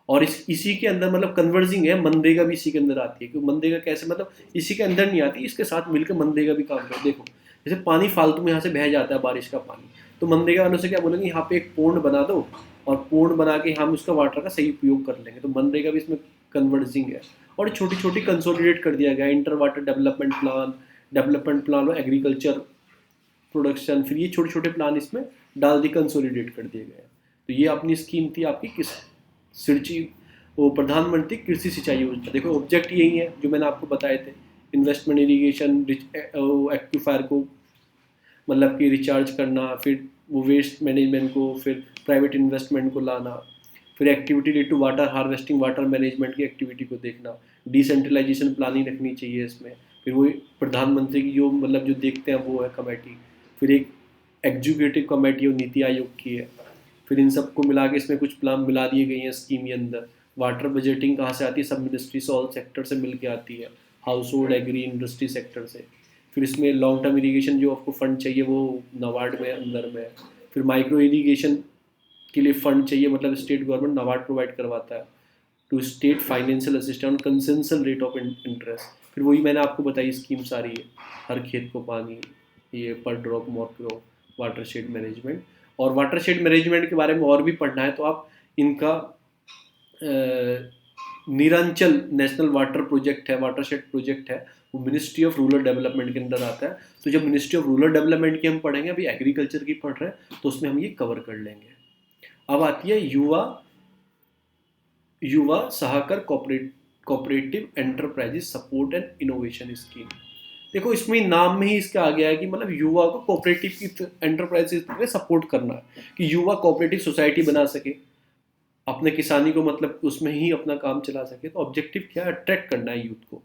और इसी के अंदर मतलब कन्वर्जिंग है, मनरेगा भी इसी के अंदर आती है। क्योंकि मनरेगा कैसे, मतलब इसी के अंदर नहीं आती, इसके साथ मिलकर मनरेगा भी काम करते। देखो जैसे पानी फालतू में यहाँ से बह जाता है बारिश का पानी, तो मनरेगा वालों से क्या बोलेंगे, यहाँ पे एक पोंड बना दो और पोंड बना के हम उसका वाटर का सही उपयोग कर लेंगे। तो मनरेगा भी इसमें कन्वर्जिंग है। और छोटी छोटी कंसोलिडेट कर दिया गया, इंटर वाटर डेवलपमेंट प्लान और एग्रीकल्चर प्रोडक्शन, फिर ये छोटे छोटे प्लान इसमें डाल दी, कंसोलिडेट कर दिए गए। तो ये अपनी स्कीम थी आपकी किस सिंचाई, वो प्रधानमंत्री कृषि सिंचाई योजना। देखो ऑब्जेक्ट यही है जो मैंने आपको बताए थे, इन्वेस्टमेंट, इरीगेशन, एक्विफायर को मतलब कि रिचार्ज करना, फिर वो वेस्ट मैनेजमेंट को, फिर प्राइवेट इन्वेस्टमेंट को लाना, फिर activity related to water harvesting, water management की एक्टिविटी को देखना, डिसेंट्रलाइजेशन प्लानिंग रखनी चाहिए इसमें, फिर वही प्रधानमंत्री की जो मतलब जो देखते हैं वो है कमेटी, फिर एक एग्जीक्यूटिव कमेटी और नीति आयोग की है, फिर इन सबको मिला के इसमें कुछ प्लान मिला दिए गए हैं स्कीम के अंदर। वाटर बजटिंग कहाँ से आती है? सब मिनिस्ट्री से, ऑल सेक्टर से मिल के आती है, household, agri, industry sector से। फिर इसमें लॉन्ग टर्म इरीगेशन जो आपको फंड चाहिए वो नाबार्ड में अंदर में है। फिर माइक्रो इरीगेशन के लिए फंड चाहिए, मतलब स्टेट गवर्नमेंट नाबार्ड प्रोवाइड करवाता है to state financial assistance concessional rate of interest. फिर वही मैंने आपको बताई स्कीम सारी है, हर खेत को पानी, ये पर drop more crop, water shade management. और वाटर शेड मैनेजमेंट के बारे में और भी पढ़ना है तो आप इनका नीरांचल नेशनल वाटर प्रोजेक्ट है, वाटर शेड प्रोजेक्ट है, वो मिनिस्ट्री ऑफ रूरल डेवलपमेंट के अंदर आता है। तो जब मिनिस्ट्री ऑफ रूरल डेवलपमेंट की हम पढ़ेंगे, अभी एग्रीकल्चर की पढ़ रहे हैं तो उसमें हम ये कवर कर लेंगे। अब आती है Yuva Sahakar cooperative enterprises support and innovation scheme. देखो इसमें नाम में ही इसका आ गया है कि मतलब युवा को कोऑपरेटिव की एंटरप्राइजेस में सपोर्ट करना है, कि युवा कोऑपरेटिव सोसाइटी बना सके, अपने किसानी को मतलब उसमें ही अपना काम चला सके। तो ऑब्जेक्टिव क्या है? अट्रैक्ट करना है यूथ को।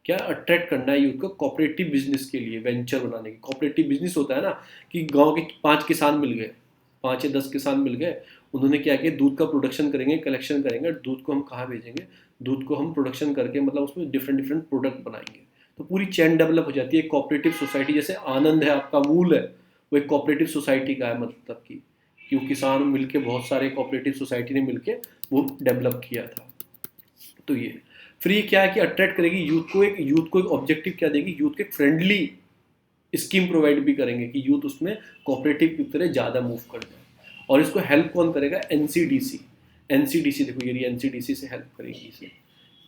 क्या अट्रैक्ट करना है यूथ को? कोऑपरेटिव बिजनेस के लिए, वेंचर बनाने की। कोऑपरेटिव बिजनेस होता है ना कि गांव के 5 किसान मिल गए, 5 या 10 किसान मिल गए, उन्होंने क्या किया, दूध का प्रोडक्शन करेंगे, कलेक्शन करेंगे, दूध को हम कहाँ भेजेंगे, दूध को हम प्रोडक्शन करके मतलब उसमें डिफरेंट डिफरेंट प्रोडक्ट बनाएंगे। तो पूरी चेन डेवलप हो जाती है। कोऑपरेटिव सोसाइटी जैसे आनंद है आपका मूल है, वो एक कोऑपरेटिव सोसाइटी का है, मतलब कि वो किसान मिलके, बहुत सारे कोऑपरेटिव सोसाइटी ने मिलके वो डेवलप किया था। तो ये फिर ये क्या है कि अट्रैक्ट करेगी यूथ को एक ऑब्जेक्टिव क्या देगी, यूथ के फ्रेंडली स्कीम प्रोवाइड भी करेंगे कि यूथ उसमें कोऑपरेटिव की तरह ज़्यादा मूव कर जाए। और इसको हेल्प कौन करेगा? एनसीडीसी देखो ये एनसीडीसी से हेल्प करेगी इसे,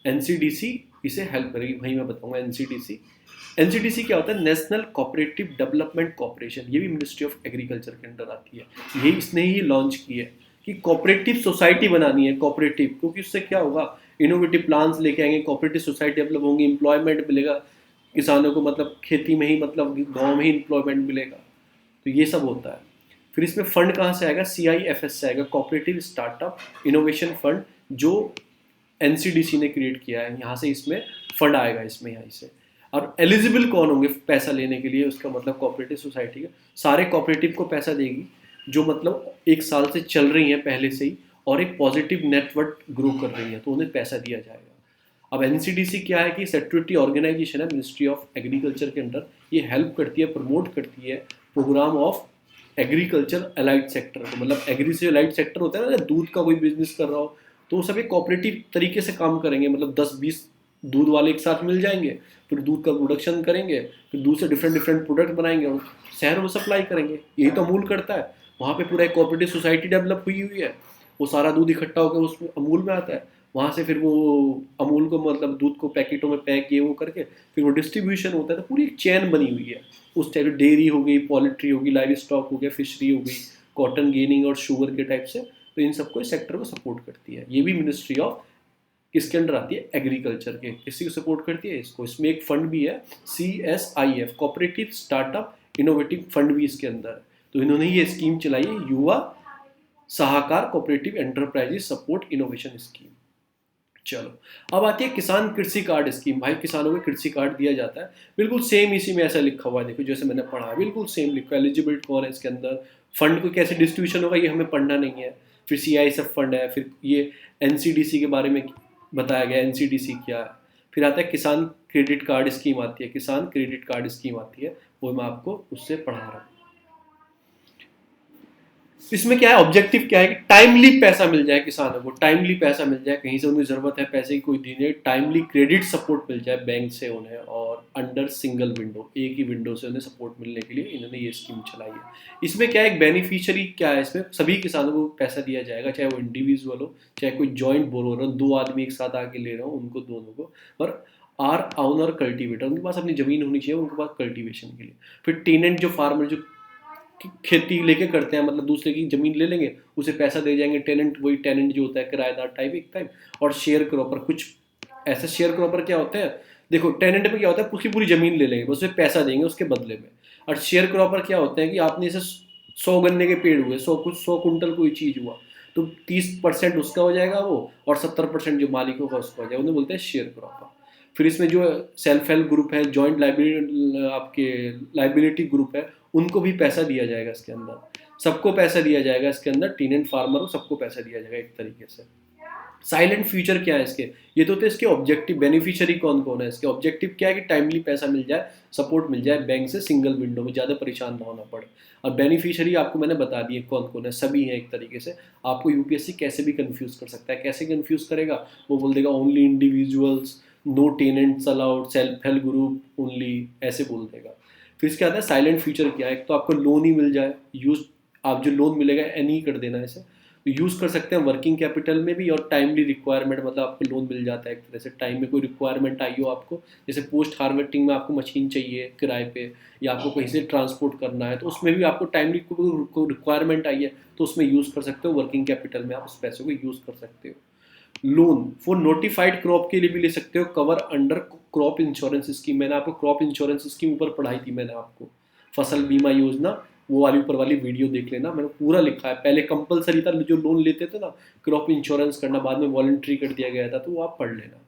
एनसीडीसी इसे हेल्प करेगी। भाई मैं बताऊंगा एनसीडीसी क्या होता है? National cooperative development corporation. ये भी मिनिस्ट्री ऑफ एग्रीकल्चर के अंडर आती है। ये इसने ही लॉन्च की है कि कोऑपरेटिव सोसाइटी बनानी है, कोऑपरेटिव, क्योंकि उससे क्या होगा, इनोवेटिव प्लान्स लेके आएंगे, कोऑपरेटिव सोसाइटी डेवलप होंगी, एम्प्लॉयमेंट मिलेगा किसानों को, मतलब खेती में ही, मतलब गाँव में ही एम्प्लॉयमेंट मिलेगा। तो ये सब होता है। फिर इसमें फंड कहाँ से आएगा? CIFS से आएगा, कोऑपरेटिव स्टार्टअप इनोवेशन फंड, जो एनसीडीसी ने क्रिएट किया है। यहाँ से इसमें फंड आएगा, इसमें यहाँ से। और एलिजिबल कौन होंगे पैसा लेने के लिए? उसका मतलब कोऑपरेटिव सोसाइटी का सारे कोऑपरेटिव को पैसा देगी जो मतलब 1 साल से चल रही हैं पहले से ही और एक पॉजिटिव नेटवर्क ग्रो कर रही है, तो उन्हें पैसा दिया जाएगा। अब एनसीडीसी क्या है कि स्टैट्यूटरी ऑर्गेनाइजेशन है मिनिस्ट्री ऑफ एग्रीकल्चर के अंडर। ये हेल्प करती है, प्रमोट करती है programme of agriculture allied sector को। मतलब एग्री से अलाइड सेक्टर होता है ना, दूध का कोई बिजनेस कर रहा हो तो वो सभी कोऑपरेटिव तरीके से काम करेंगे। मतलब 10-20 दूध वाले एक साथ मिल जाएंगे, फिर दूध का प्रोडक्शन करेंगे, फिर दूध से डिफरेंट डिफरेंट प्रोडक्ट बनाएंगे और शहर में सप्लाई करेंगे। यही तो अमूल करता है। वहाँ पे पूरा एक कोऑपरेटिव सोसाइटी डेवलप हुई है, वो सारा दूध इकट्ठा होकर उसमें अमूल में आता है। वहाँ से फिर वो अमूल को मतलब दूध को पैकेटों में पैक ये वो करके फिर वो डिस्ट्रीब्यूशन होता है। तो पूरी एक चेन बनी हुई है उस टाइप। डेयरी हो गई, पोल्ट्री होगी, लाइव स्टॉक हो गया, फिशरी हो गई, कॉटन गेनिंग और शुगर के टाइप से। तो इन सबको इस सेक्टर को सपोर्ट करती है। ये भी मिनिस्ट्री ऑफ किसके अंडर आती है? एग्रीकल्चर के। किसी को सपोर्ट करती है? इसको। इसमें एक फंड भी है CSIF, cooperative startup innovative fund भी इसके अंदर है। तो इन्होंने ये स्कीम चलाई है, Yuva Sahakar cooperative enterprises support innovation scheme. चलो अब आती है किसान कृषि कार्ड स्कीम। भाई किसानों को कृषि कार्ड दिया जाता है, बिल्कुल सेम इसी में ऐसा लिखा हुआ है, देखो जैसे मैंने पढ़ा है बिल्कुल सेम लिखा है। एलिजिबिलिटी कौन है इसके अंदर, फंड को कैसे डिस्ट्रीब्यूशन होगा ये हमें पढ़ना नहीं है। फिर CISF फंड है, फिर ये NCDC के बारे में बताया गया, NCDC क्या है। फिर आता है किसान क्रेडिट कार्ड स्कीम आती है, किसान क्रेडिट कार्ड स्कीम आती है, वो मैं आपको उससे पढ़ा रहा हूँ। इसमें क्या है, ऑब्जेक्टिव क्या है कि टाइमली पैसा मिल जाए किसानों को, टाइमली पैसा मिल जाए, कहीं से उन्हें जरूरत है पैसे की कोई दिन, टाइमली क्रेडिट सपोर्ट मिल जाए बैंक से उन्हें, और अंडर सिंगल विंडो, एक ही विंडो से उन्हें सपोर्ट मिलने के लिए इन्होंने ये स्कीम चलाई है। इसमें क्या है, एक बेनिफिशियरी क्या है, इसमें सभी किसानों को पैसा दिया जाएगा, चाहे वो इंडिविजुअल हो चाहे कोई जॉइंट बोरोवर हो, 2 आदमी एक साथ आके ले रहे हो उनको दोनों को, और आर ऑनर कल्टिवेटर, उनके पास अपनी जमीन होनी चाहिए, उनके पास कल्टीवेशन के लिए। फिर टेनेंट जो फार्मर जो खेती लेके करते हैं, मतलब दूसरे की जमीन ले लेंगे, उसे पैसा दे जाएंगे, टेनेंट वही टेनेंट जो होता है किराएदार टाइप एक टाइप। और शेयर क्रॉपर, कुछ ऐसे शेयर क्रॉपर क्या होते हैं, देखो टेनेंट में क्या होता है, उसकी पूरी जमीन ले लेंगे, उसे पैसा देंगे उसके बदले में। और शेयर क्रॉपर क्या होते हैं कि आपने जैसे 100 गन्ने के पेड़ हुए, 100 कुंटल कोई चीज़ हुआ, तो 30% उसका हो जाएगा वो, और 70% जो मालिकों का उसका हो जाएगा, उन्हें बोलते हैं शेयर क्रॉपर। फिर इसमें जो सेल्फ हेल्प ग्रुप है, जॉइंट लाइबिलिटी, आपके लाइबिलिटी ग्रुप है, उनको भी पैसा दिया जाएगा इसके अंदर, सबको पैसा दिया जाएगा इसके अंदर, टीनेंट फार्मर को सबको पैसा दिया जाएगा एक तरीके से। साइलेंट फ्यूचर क्या है इसके, ये तो थे इसके ऑब्जेक्टिव। बेनिफिशियरी कौन कौन है इसके, ऑब्जेक्टिव क्या है कि टाइमली पैसा मिल जाए, सपोर्ट मिल जाए बैंक से, सिंगल विंडो में, ज़्यादा परेशान ना होना पड़े। और बेनिफिशियरी आपको मैंने बता दिए कौन कौन है, सभी हैं एक तरीके से। आपको यूपीएससी कैसे भी कंफ्यूज कर सकता है, कैसे कंफ्यूज करेगा, वो बोल देगा only individuals, no tenants allowed, self help group only, ऐसे बोल देगा। फिर इसके आता है साइलेंट फ्यूचर क्या है, एक तो आपको लोन ही मिल जाए, यूज, आप जो लोन मिलेगा एनी कर देना ऐसे, यूज़ कर सकते हैं वर्किंग कैपिटल में भी, और टाइमली रिक्वायरमेंट, मतलब आपको लोन मिल जाता है एक तरह से, टाइम में कोई रिक्वायरमेंट आई हो आपको, जैसे पोस्ट हार्वेस्टिंग में आपको मशीन चाहिए किराए पे, या आपको कहीं से ट्रांसपोर्ट करना है, तो उसमें भी आपको टाइमली कोई रिक्वायरमेंट आई है, तो उसमें यूज़ कर सकते हो, वर्किंग कैपिटल में आप उस पैसे को यूज़ कर सकते हो। लोन फॉर नोटिफाइड क्रॉप के लिए भी ले सकते हो, cover under crop insurance scheme. मैंने आपको क्रॉप इंश्योरेंस स्कीम ऊपर पढ़ाई थी मैंने आपको, फसल बीमा योजना, वो वाली ऊपर वाली वीडियो देख लेना, मैंने पूरा लिखा है। पहले कंपलसरी था, जो लोन लेते थे ना क्रॉप इंश्योरेंस करना, बाद में वॉलंटरी कर दिया गया था, तो वो आप पढ़ लेना।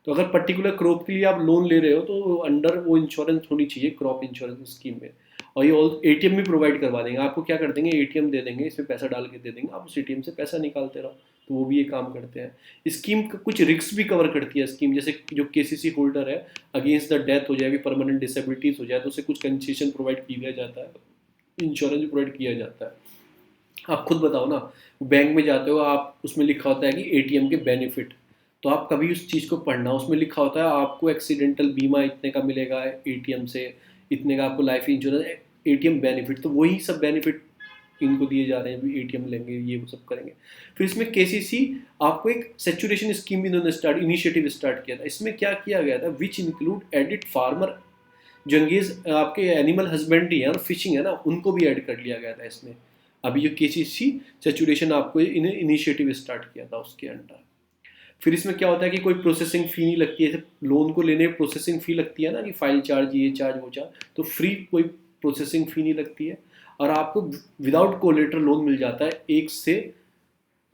तो अगर पर्टिकुलर क्रॉप के लिए आप लोन ले रहे हो तो अंडर वो इंश्योरेंस होनी चाहिए क्रॉप इंश्योरेंस स्कीम में। और ये एटीएम भी प्रोवाइड करवा देंगे आपको, क्या कर देंगे, एटीएम दे देंगे, इसमें पैसा डाल के दे देंगे, आप उस एटीएम से पैसा निकालते रहो, तो वो भी ये काम करते हैं। स्कीम कुछ रिस्क भी कवर करती है स्कीम, जैसे जो केसीसी होल्डर है, अगेंस्ट द डेथ हो जाएगी, परमानेंट डिसेबिलिटीज हो जाए, तो उसे कुछ कंसेशन प्रोवाइड किया जाता है, इंश्योरेंस भी प्रोवाइड किया जाता है। आप खुद बताओ ना, बैंक में जाते हो आप, उसमें लिखा होता है कि एटीएम के बेनिफिट, तो आप कभी उस चीज़ को पढ़ना, उसमें लिखा होता है आपको एक्सीडेंटल बीमा इतने का मिलेगा एटीएम से, इतने का आपको लाइफ इंश्योरेंस, एटीएम बेनिफिट, तो वही सब बेनिफिट इनको दिए जा रहे हैं, भी एटीएम लेंगे ये वो सब करेंगे। फिर इसमें केसीसी, आपको एक सेचुरेशन स्कीम भी इन्होंने इनिशिएटिव स्टार्ट किया था। इसमें क्या किया गया था, विच इंक्लूड एडिट फार्मर, जो अंगेज आपके एनिमल हस्बेंड्री है और फिशिंग है ना, उनको भी ऐड कर लिया गया था इसमें। अभी जो केसीसी सेचुरेशन आपको इनिशिएटिव स्टार्ट किया था उसके अंडर। फिर इसमें क्या होता है कि कोई प्रोसेसिंग फ़ी नहीं लगती है, लोन को लेने में प्रोसेसिंग फ़ी लगती है ना, कि फाइल चार्ज, ये चार्ज वो चार्ज, तो फ्री कोई प्रोसेसिंग फ़ी नहीं लगती है। और आपको विदाउट कोलेटरल लोन मिल जाता है 1 से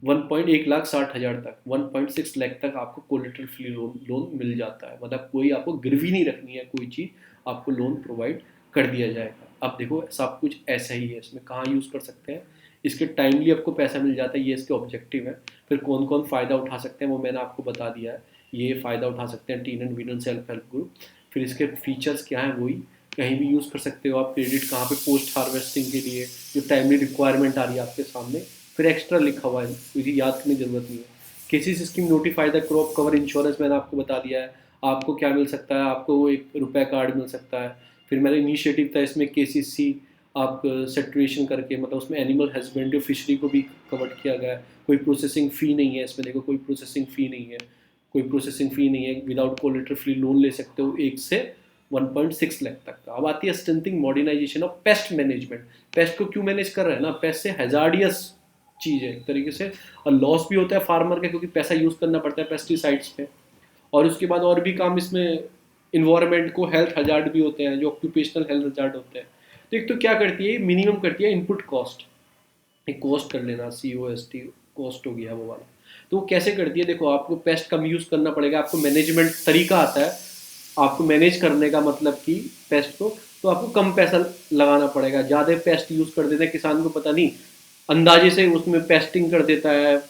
1,60,000 तक, 1.6 लाख तक आपको कोलेटरल फ्री लोन मिल जाता है, मतलब कोई आपको गिरवी नहीं रखनी है कोई चीज़, आपको लोन प्रोवाइड कर दिया जाएगा। अब देखो सब कुछ ऐसा ही है, इसमें कहाँ यूज़ कर सकते हैं, इसके टाइमली आपको पैसा मिल जाता है, ये इसके ऑब्जेक्टिव है। फिर कौन कौन फ़ायदा उठा सकते हैं वो मैंने आपको बता दिया है, ये फ़ायदा उठा सकते हैं teen and women self help group. फिर इसके फीचर्स क्या हैं, वही कहीं भी यूज़ कर सकते हो आप, क्रेडिट कहाँ पे, पोस्ट हार्वेस्टिंग के लिए जो टाइमली रिक्वायरमेंट आ रही है आपके सामने, फिर एक्स्ट्रा लिखा हुआ है, मुझे याद करने की जरूरत नहीं है। किसी scheme notify the crop cover insurance मैंने आपको बता दिया है, आपको क्या मिल सकता है, आपको वो ₹1 कार्ड मिल सकता है। फिर मेरा इनिशिएटिव था इसमें केसीसी, आप सेटरेशन करके, मतलब उसमें एनिमल हस्बेंड्री फिशरी को भी कवर किया गया है। कोई प्रोसेसिंग फ़ी नहीं है इसमें, देखो कोई प्रोसेसिंग फ़ी नहीं है, कोई प्रोसेसिंग फ़ी नहीं है, विदाउट कोलेटरल फ्री लोन ले सकते हो 1 से 1.6 लाख तक का। अब आती है strengthening modernisation of pest management. Pest को क्यों मैनेज कर रहे हैं ना, पेस्ट से हैजार्डियस चीज़ है एक तरीके से, और लॉस भी होता है फार्मर का, क्योंकि पैसा यूज़ करना पड़ता है पेस्टिसाइड्स पे, और उसके बाद और भी काम इसमें इन्वायरमेंट को, हेल्थ हजार्ड भी होते हैं, जो ऑक्यूपेशनल हेल्थ हजार्ड होते हैं। तो एक तो क्या करती है, मिनिमम करती है इनपुट कॉस्ट, एक कॉस्ट कर लेना, COST कॉस्ट हो गया वो वाला। तो वो कैसे करती है, देखो आपको पेस्ट कम यूज़ करना पड़ेगा, आपको मैनेजमेंट तरीका आता है आपको मैनेज करने का, मतलब कि पेस्ट को, तो आपको कम पैसा लगाना पड़ेगा। ज़्यादा पेस्ट यूज़ कर देते हैं, किसान को पता नहीं, अंदाजे से उसमें पेस्टिंग कर देता है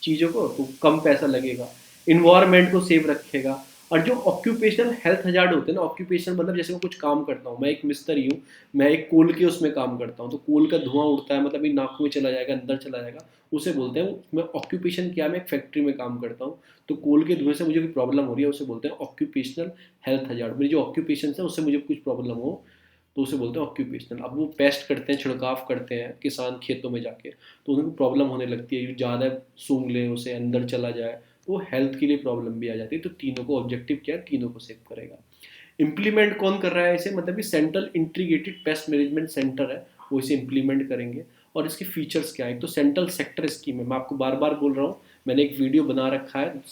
चीज़ों को, तो कम पैसा लगेगा, इन्वायरमेंट को सेव रखेगा। और जो ऑक्यूपेशनल हेल्थ हजार्ड होते हैं ना, ऑक्यूपेशन मतलब जैसे मैं कुछ काम करता हूँ, मैं एक मिस्त्री हूँ, मैं एक कोल के उसमें काम करता हूँ, तो कोल का धुआं उड़ता है, मतलब ये नाक में चला जाएगा, अंदर चला जाएगा, उसे बोलते हैं, मैं ऑक्यूपेशन क्या, मैं एक फैक्ट्री में काम करता हूँ, तो कोल के धुएं से मुझे कोई प्रॉब्लम हो रही है, उसे बोलते हैं ऑक्यूपेशनल हेल्थ हजार्ड। मेरी जो ऑक्यूपेशन है उससे मुझे कुछ प्रॉब्लम हो, तो उसे बोलते हैं ऑक्यूपेशनल। अब वो पेस्ट करते हैं, छिड़काव करते हैं किसान खेतों में जाके, तो उनको प्रॉब्लम होने लगती है, ज़्यादा सूंघ लें उसे, अंदर चला जाए, तो हेल्थ के लिए प्रॉब्लम भी आ जाती है। तो तीनों को ऑब्जेक्टिव क्या है, तीनों को सेव करेगा। इम्प्लीमेंट कौन कर रहा है इसे, मतलब कि central integrated pest management centre है, वो इसे इम्प्लीमेंट करेंगे। और इसके फीचर्स क्या है, तो सेंट्रल सेक्टर स्कीम है, मैं आपको बार बार बोल रहा हूँ, मैंने एक वीडियो बना रखा है,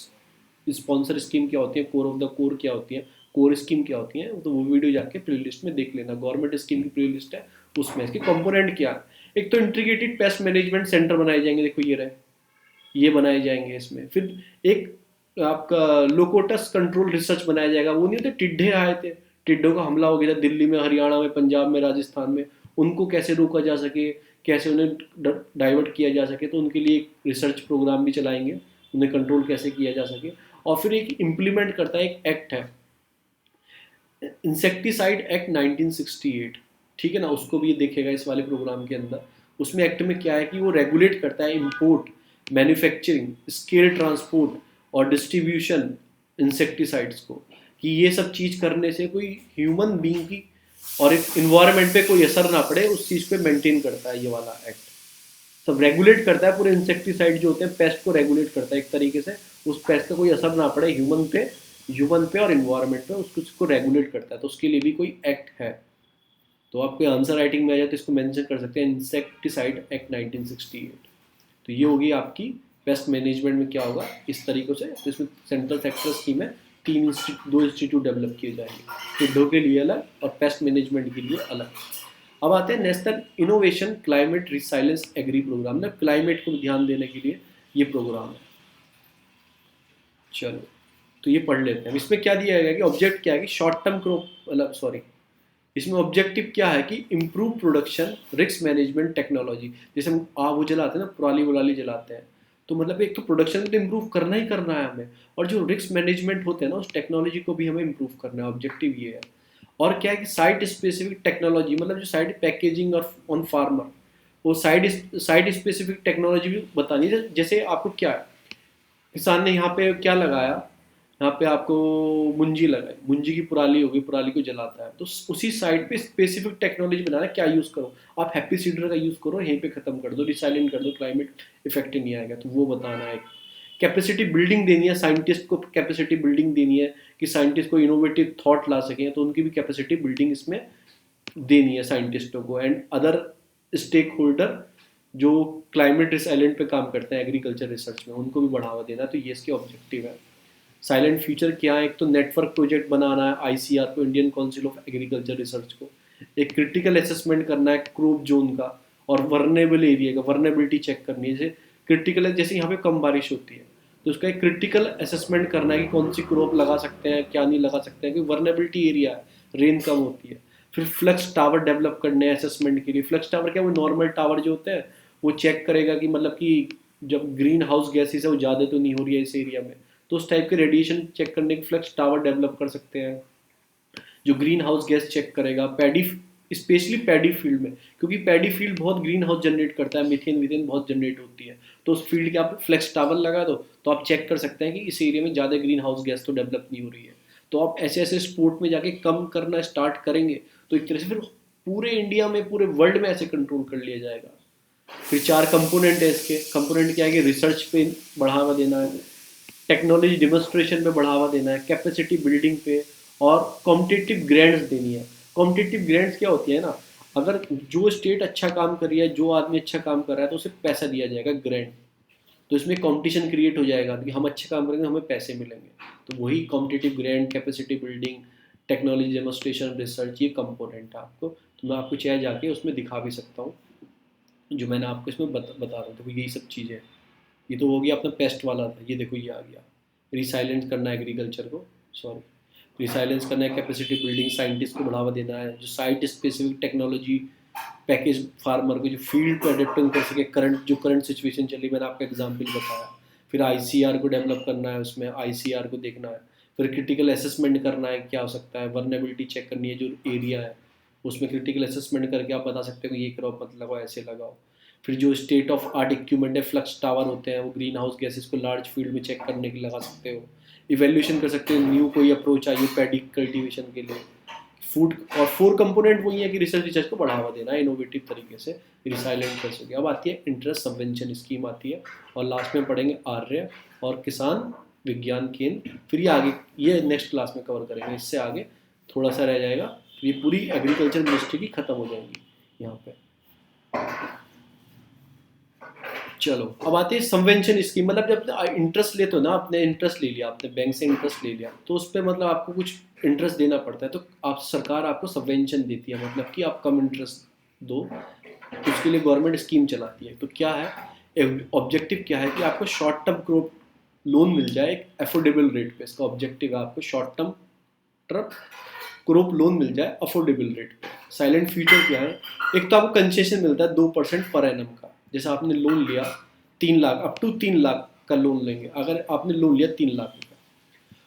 स्पॉन्सर स्कीम क्या होती है, कोर ऑफ द कोर क्या होती है, कोर स्कीम क्या होती है, तो वो वीडियो जाके प्लेलिस्ट में देख लेना। गवर्नमेंट स्कीम की प्लेलिस्ट है, उसमें इसके कंपोनेंट क्या है। एक तो इंटीग्रेटेड पेस्ट मैनेजमेंट सेंटर बनाए जाएंगे, देखो ये रहे, ये बनाए जाएंगे इसमें। फिर एक आपका लोकोटस कंट्रोल रिसर्च बनाया जाएगा। वो नहीं होते टिड्डे आए थे, टिड्डों का हमला हो गया था दिल्ली में, हरियाणा में, पंजाब में, राजस्थान में, उनको कैसे रोका जा सके, कैसे उन्हें डाइवर्ट किया जा सके, तो उनके लिए एक रिसर्च प्रोग्राम भी चलाएंगे, उन्हें कंट्रोल कैसे किया जा सके। और फिर एक इम्प्लीमेंट करता है, एक एक्ट है इंसेक्टिसाइड एक्ट 1968, ठीक है ना, उसको भी देखेगा इस वाले प्रोग्राम के अंदर। उसमें एक्ट में क्या है कि वो रेगुलेट करता है इंपोर्ट, मैन्युफैक्चरिंग, स्केल ट्रांसपोर्ट और डिस्ट्रीब्यूशन इंसेक्टिसाइड्स को, कि ये सब चीज़ करने से कोई ह्यूमन बीइंग की और एक इन्वायरमेंट पे कोई असर ना पड़े, उस चीज़ पे मेंटेन करता है ये वाला एक्ट। सब रेगुलेट करता है पूरे इंसेक्टिसाइड जो होते हैं, पेस्ट को रेगुलेट करता है एक तरीके से, उस पेस्ट का कोई असर ना पड़े ह्यूमन पे और इन्वायरमेंट पे, उसको रेगुलेट करता है, तो उसके लिए भी कोई एक्ट है। तो आपको आंसर राइटिंग में आ जाए तो इसको मेंशन कर सकते हैं, इंसेक्टिसाइड एक्ट 1968। तो ये होगी आपकी पेस्ट मैनेजमेंट में क्या होगा इस तरीके से। तो इसमें सेंट्रल सेक्टर स्कीम है, दो इंस्टीट्यूट डेवलप किए जाएंगे, टिड्डों के लिए अलग और पेस्ट मैनेजमेंट के लिए अलग। अब आते हैं national innovation climate resilience agri programme ना, क्लाइमेट को ध्यान देने के लिए ये प्रोग्राम है। चलो तो ये पढ़ लेते हैं। इसमें क्या दिया गया कि ऑब्जेक्ट क्या है कि शॉर्ट टर्म क्रॉप, मतलब सॉरी, इसमें ऑब्जेक्टिव क्या है कि improve production, risk management technology. जैसे हम वो जलाते हैं ना, पराली वराली जलाते हैं, तो मतलब एक तो प्रोडक्शन तो इम्प्रूव करना ही करना है हमें, और जो रिस्क मैनेजमेंट होते हैं ना, उस टेक्नोलॉजी को भी हमें इम्प्रूव करना है, ऑब्जेक्टिव ये है। और क्या है कि साइट स्पेसिफिक टेक्नोलॉजी, मतलब जो साइट पैकेजिंग और ऑन फार्मर, वो साइट स्पेसिफिक टेक्नोलॉजी भी बतानी है। जैसे आपको क्या है, किसान ने यहाँ पे क्या लगाया, यहाँ पे आपको मुंजी लगाई, मुंजी की पराली होगी, पराली को जलाता है, तो उसी साइड पे स्पेसिफिक टेक्नोलॉजी बनाना, क्या यूज़ करो आप, हैप्पी सीडर का यूज़ करो, यहीं पे खत्म कर दो, रिसाइलेंट कर दो, क्लाइमेट इफेक्ट नहीं आएगा, तो वो बताना है। कैपेसिटी बिल्डिंग देनी है, साइंटिस्ट को कैपेसिटी बिल्डिंग देनी है कि साइंटिस्ट को इनोवेटिव थॉट ला सकें, तो उनकी भी कैपेसिटी बिल्डिंग इसमें देनी है साइंटिस्टों को। एंड अदर स्टेक होल्डर जो क्लाइमेट रिसाइलेंट पे काम करते हैं एग्रीकल्चर रिसर्च में, उनको भी बढ़ावा देना, तो ये इसके ऑब्जेक्टिव है। साइलेंट फ्यूचर क्या है, एक तो नेटवर्क प्रोजेक्ट बनाना है आईसीआर को, Indian council of agriculture research को, एक क्रिटिकल असेसमेंट करना है क्रॉप जोन का, और वर्नेबल एरिया का वर्नेबिलिटी चेक करनी है। जैसे क्रिटिकल है, जैसे यहाँ पे कम बारिश होती है, तो उसका एक क्रिटिकल असेसमेंट करना है कि कौन सी क्रॉप लगा सकते हैं, क्या नहीं लगा सकते हैं, क्योंकि वर्नेबिलिटी एरिया है, रेन कम होती है। फिर फ्लक्स टावर डेवलप करने हैं असेसमेंट के लिए। फ्लक्स टावर क्या, वो नॉर्मल टावर जो होते हैं, वो चेक करेगा कि मतलब कि जब ग्रीन हाउस गैसेस है वो ज़्यादा तो नहीं हो रही है इस एरिया में, तो उस टाइप के रेडिएशन चेक करने के फ्लक्स टावर डेवलप कर सकते हैं, जो ग्रीन हाउस गैस चेक करेगा। पैडी, स्पेशली पैडी फील्ड में, क्योंकि पैडी फील्ड बहुत ग्रीन हाउस जनरेट करता है, मीथेन वीथेन बहुत जनरेट होती है, तो उस फील्ड के आप फ्लैक्स टावर लगा दो, तो आप चेक कर सकते हैं कि इस एरिया में ज़्यादा ग्रीन हाउस गैस तो डेवलप नहीं हो रही है। तो आप ऐसे ऐसे स्पोर्ट में जाके कम करना स्टार्ट करेंगे, तो एक तरह से फिर पूरे इंडिया में, पूरे वर्ल्ड में ऐसे कंट्रोल कर लिया जाएगा। फिर 4 कंपोनेंट है इसके। कंपोनेंट क्या है कि रिसर्च पे बढ़ावा देना है, टेक्नोलॉजी डिमोन्स्ट्रेशन पे बढ़ावा देना है, कैपेसिटी बिल्डिंग पे, और कॉम्पिटिटिव ग्रांट्स देनी है। कॉम्पिटिटिव ग्रांट्स क्या होती है ना, अगर जो स्टेट अच्छा काम कर रही है, जो आदमी अच्छा काम कर रहा है, तो उसे पैसा दिया जाएगा, ग्रांट। तो इसमें कंपटीशन क्रिएट हो जाएगा कि हम अच्छे काम करेंगे, हमें पैसे मिलेंगे। तो वही competitive grant, capacity building, technology demonstration, research, ये कंपोनेंट है आपको। तो मैं आपको चाहे जाके उसमें दिखा भी सकता हूँ, जो मैंने आपको इसमें बता रहा हूँ। तो यही सब चीज़ें, ये तो हो गया अपना पेस्ट वाला था, ये देखो ये आ गया रिसाइलेंस करना है एग्रीकल्चर को, सॉरी, रिसाइलेंस करना है, कैपेसिटी बिल्डिंग, साइंटिस्ट को बढ़ावा देना है, जो site specific technology package farmer को जो फील्ड को अडेप्ट कर सके, करंट सिचुएशन चली, मैंने आपका एग्जाम्पल बताया। फिर आईसीआर को डेवलप करना है, उसमें आईसीआर को देखना है। फिर क्रिटिकल असेसमेंट करना है, क्या हो सकता है, वर्नेबिलिटी चेक करनी है, जो एरिया है उसमें क्रिटिकल असेसमेंट करके आप बता सकते हो कि ये क्रॉप मत लगाओ, ऐसे लगाओ। फिर जो स्टेट ऑफ आर्ट इक्विपमेंट है, फ्लक्स टावर होते हैं, वो ग्रीन हाउस गैसेस को लार्ज फील्ड में चेक करने के लिए लगा सकते हो। इवेल्यूशन कर सकते हो, न्यू कोई अप्रोच आई है पैडी कल्टीवेशन के लिए। फूड, और 4 कंपोनेंट वही है कि रिसर्च को बढ़ावा देना, इनोवेटिव तरीके से रिसाइलेंट कर सके। अब आती है इंटरेस्ट सबवेंशन स्कीम आती है, और लास्ट में पढ़ेंगे आर्य और किसान विज्ञान केंद्र। फिर ये आगे, ये नेक्स्ट क्लास में कवर करेंगे, इससे आगे थोड़ा सा रह जाएगा, ये पूरी एग्रीकल्चर मिनिस्ट्री की खत्म हो जाएंगी यहाँ पे। चलो अब आते हैं सबवेंशन स्कीम। मतलब जब इंटरेस्ट लेते हो ना, आपने इंटरेस्ट ले लिया, आपने बैंक से इंटरेस्ट ले लिया, तो उस पर मतलब आपको कुछ इंटरेस्ट देना पड़ता है, तो आप सरकार आपको सबवेंशन देती है, मतलब कि आप कम इंटरेस्ट दो, उसके लिए गवर्नमेंट स्कीम चलाती है। तो क्या है ऑब्जेक्टिव, क्या है कि आपको शॉर्ट टर्म क्रॉप लोन मिल जाए एक अफोर्डेबल रेट पे। इसका ऑब्जेक्टिव है आपको शॉर्ट टर्म क्रॉप लोन मिल जाए अफोर्डेबल रेट पे। साइलेंट फीचर क्या है, एक तो आपको कंसेशन मिलता है 2% पर एनम का। जैसे आपने लोन लिया 3 लाख, अप टू 3 लाख का लोन लेंगे, अगर आपने लोन लिया 3 लाख रुपये,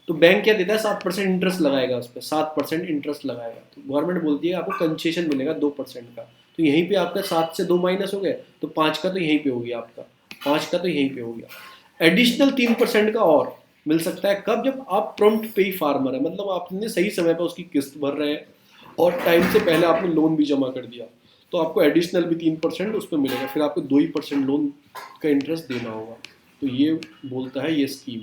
तो बैंक क्या देता है 7% इंटरेस्ट लगाएगा उस पर, 7% इंटरेस्ट लगाएगा। तो गवर्नमेंट बोलती है आपको कंसेशन मिलेगा 2% का। तो यहीं पे आपका 7 से 2 माइनस हो गए, तो 5 का तो यहीं पे हो गया आपका, 5 का तो यहीं पे हो गया। एडिशनल 3% का और मिल सकता है कब, जब आप प्रॉम्प्ट पे फार्मर है, मतलब आपने सही समय पर उसकी किस्त भर रहे हैं और टाइम से पहले आपने लोन भी जमा कर दिया, तो आपको एडिशनल भी 3% उस पर मिलेगा। फिर आपको 2% लोन का इंटरेस्ट देना होगा। तो ये बोलता है ये स्कीम।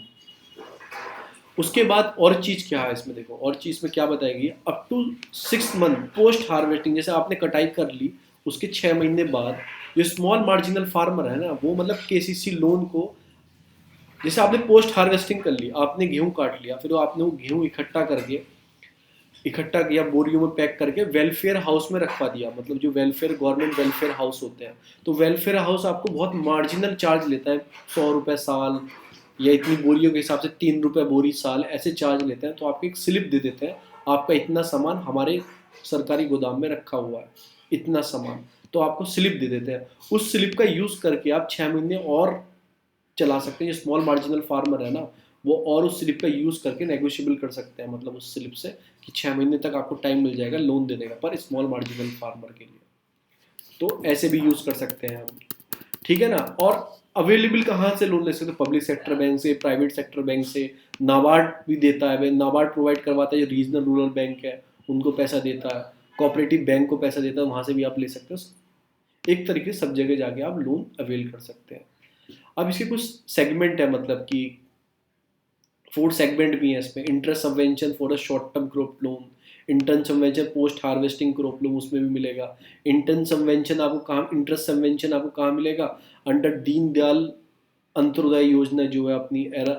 उसके बाद और चीज़ क्या है इसमें, देखो और चीज़ में क्या बताएगी, up to 6 month post harvesting, जैसे आपने कटाई कर ली उसके 6 महीने बाद जो स्मॉल मार्जिनल फार्मर है ना, वो मतलब केसीसी लोन को, जैसे आपने पोस्ट हार्वेस्टिंग कर ली, आपने गेहूं काट लिया, फिर आपने वो गेहूं इकट्ठा किया बोरियों में पैक करके वेलफेयर हाउस में रखवा दिया, मतलब जो वेलफेयर गवर्नमेंट वेलफेयर हाउस होते हैं, तो वेलफेयर हाउस आपको बहुत मार्जिनल चार्ज लेता है, 100 रुपये साल या इतनी बोरियों के हिसाब से 3 रुपये बोरी साल ऐसे चार्ज लेते हैं। तो आपको एक स्लिप दे देते हैं, आपका इतना सामान हमारे सरकारी गोदाम में रखा हुआ है, इतना सामान, तो आपको स्लिप दे देते हैं। उस स्लिप का यूज़ करके आप 6 महीने और चला सकते हैं। जो स्मॉल मार्जिनल फार्मर है ना, वो और उस स्लिप का यूज़ करके नेगोशिएबल कर सकते हैं, मतलब उस स्लिप से कि 6 महीने तक आपको टाइम मिल जाएगा लोन देने का, पर स्मॉल मार्जिनल फार्मर के लिए। तो ऐसे भी यूज़ कर सकते हैं हम, ठीक है ना। और अवेलेबल कहाँ से लोन ले सकते हैं, पब्लिक सेक्टर बैंक से, प्राइवेट सेक्टर बैंक से, नाबार्ड भी देता है, नाबार्ड प्रोवाइड करवाता है, जो रीजनल रूरल बैंक है उनको पैसा देता है, कोऑपरेटिव बैंक को पैसा देता है, वहाँ से भी आप ले सकते हो। एक तरीके से सब जगह जाके आप लोन अवेल कर सकते हैं। अब इसके कुछ सेगमेंट है, मतलब कि 4 सेगमेंट भी है इसमें। Interest subvention for a short term crop loan, intern subvention post harvesting crop loan, उसमें भी मिलेगा। इंटर्न सबवेंशन आपको कहाँ, इंटरेस्ट सबवेंशन आपको कहाँ मिलेगा, अंडर दीनदयाल अंत्योदय योजना जो है अपनी एरा,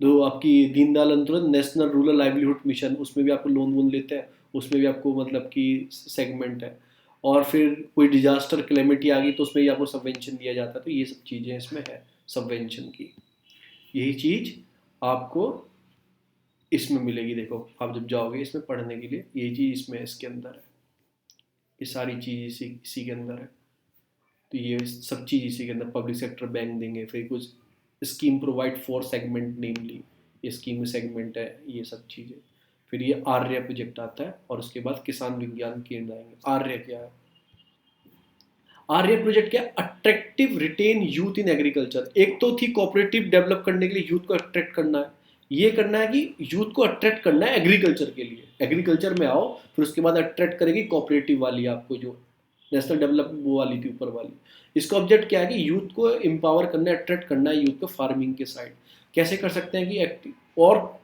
जो आपकी Deendayal Antyodaya national rural livelihood mission, उसमें भी आपको लोन वोन लेते हैं, उसमें भी आपको मतलब कि सेगमेंट है। और फिर कोई डिजास्टर क्लेमिटी आ गई तो उसमें भी आपको सबवेंशन दिया जाता है। तो ये सब चीज़ें इसमें है सबवेंशन की, यही चीज़ आपको इसमें मिलेगी। देखो आप जब जाओगे इसमें पढ़ने के लिए, यही चीज़ इसमें इसके अंदर है, ये सारी चीज़ इसी के अंदर है। तो ये सब चीज़ इसी के अंदर, पब्लिक सेक्टर बैंक देंगे, फिर कुछ स्कीम प्रोवाइड फॉर सेगमेंट नेमली, ये स्कीम में सेगमेंट है, ये सब चीज़ें। फिर ये आर्य प्रोजेक्ट आता है, और उसके बाद किसान विज्ञान केंद्र आएंगे। आर्य क्या है, आर्य प्रोजेक्ट क्या, attractive retain youth in agriculture. एक तो थी कोऑपरेटिव डेवलप करने के लिए यूथ को अट्रैक्ट करना है, ये करना है कि यूथ को अट्रैक्ट करना है एग्रीकल्चर के लिए, एग्रीकल्चर में आओ, फिर उसके बाद अट्रैक्ट करेगी कोऑपरेटिव वाली आपको, जो नेशनल डेवलपमेंट वो वाली थी ऊपर वाली। इसका ऑब्जेक्ट क्या है कि यूथ को एम्पावर करना है, अट्रैक्ट करना है यूथ को फार्मिंग के साइड। कैसे कर सकते हैं कि एक्टिव, और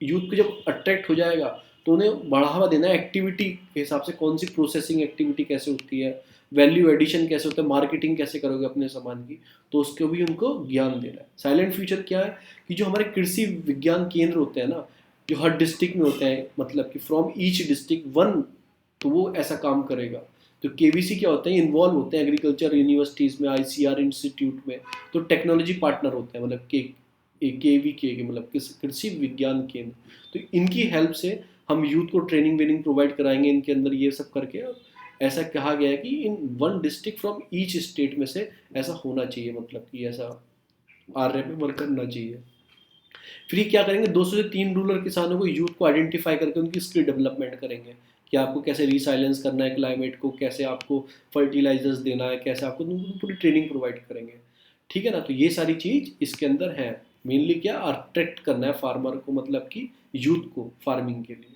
यूथ को जब अट्रैक्ट हो जाएगा तो उन्हें बढ़ावा देना है एक्टिविटी के हिसाब से, कौन सी प्रोसेसिंग एक्टिविटी कैसे होती है, वैल्यू एडिशन कैसे होता है, मार्केटिंग कैसे करोगे अपने सामान की, तो उसको भी उनको ज्ञान देना है। साइलेंट फ्यूचर क्या है कि जो हमारे कृषि विज्ञान केंद्र होते हैं ना, जो हर डिस्ट्रिक्ट में होते हैं, मतलब कि फ्रॉम ईच डिस्ट्रिक्ट वन, तो वो ऐसा काम करेगा। तो केवीसी क्या होते हैं, इन्वॉल्व होते हैं एग्रीकल्चर यूनिवर्सिटीज़ में, आईसीआर इंस्टीट्यूट में, तो टेक्नोलॉजी पार्टनर होते हैं, मतलब के मतलब कृषि विज्ञान केंद्र। तो इनकी हेल्प से हम यूथ को ट्रेनिंग वेनिंग प्रोवाइड कराएंगे इनके अंदर, ये सब करके। ऐसा कहा गया है कि in one district from each state में से ऐसा होना चाहिए, मतलब कि ऐसा आर्य पे वर्क करना चाहिए। फिर ये क्या करेंगे, 200 से 3 रूरल किसानों को, यूथ को आइडेंटिफाई करके उनकी स्किल डेवलपमेंट करेंगे कि आपको कैसे रिसाइलेंस करना है क्लाइमेट को, कैसे आपको फर्टिलाइजर्स देना है, कैसे आपको पूरी ट्रेनिंग प्रोवाइड करेंगे, ठीक है ना। तो ये सारी चीज़ इसके अंदर है। मेनली क्या, अट्रैक्ट करना है फार्मर को, मतलब कि यूथ को फार्मिंग के लिए।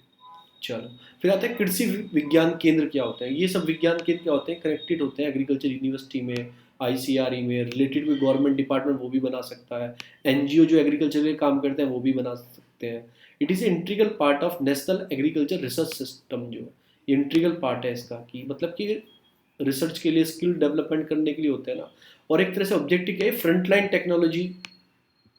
चलो फिर आता है कृषि विज्ञान केंद्र क्या होते हैं। ये सब विज्ञान केंद्र क्या होते हैं, कनेक्टेड होते हैं एग्रीकल्चर यूनिवर्सिटी में, आईसीआरई में, रिलेटेड कोई गवर्नमेंट डिपार्टमेंट वो भी बना सकता है, एनजीओ जो एग्रीकल्चर के काम करते हैं वो भी बना सकते हैं। It is integral part of national agriculture research system, जो है इंट्रीगल पार्ट है इसका, कि मतलब कि रिसर्च के लिए, स्किल डेवलपमेंट करने के लिए होते हैं ना। और एक तरह से ऑब्जेक्टिव क्या है, फ्रंटलाइन टेक्नोलॉजी,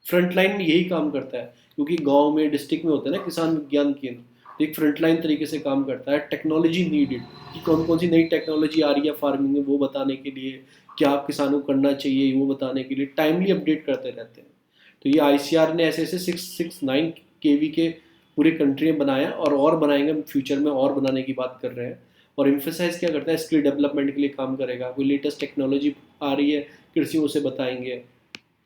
फ्रंटलाइन में यही काम करता है, क्योंकि गांव में डिस्ट्रिक्ट में होते हैं ना किसान विज्ञान केंद्र, तो एक फ्रंटलाइन तरीके से काम करता है। टेक्नोलॉजी नीडेड, कि कौन कौन सी नई टेक्नोलॉजी आ रही है फार्मिंग में वो बताने के लिए, क्या किसानों को करना चाहिए वो बताने के लिए टाइमली अपडेट करते रहते हैं। तो ये आईसीआर ने ऐसे ऐसे 669 केवी के पूरे कंट्री में बनाया और बनाएंगे फ्यूचर में, और बनाने की बात कर रहे हैं। और इम्फेसाइज क्या करता है, स्किल डेवलपमेंट के लिए काम करेगा। कोई लेटेस्ट टेक्नोलॉजी आ रही है कृषि उसे बताएंगे,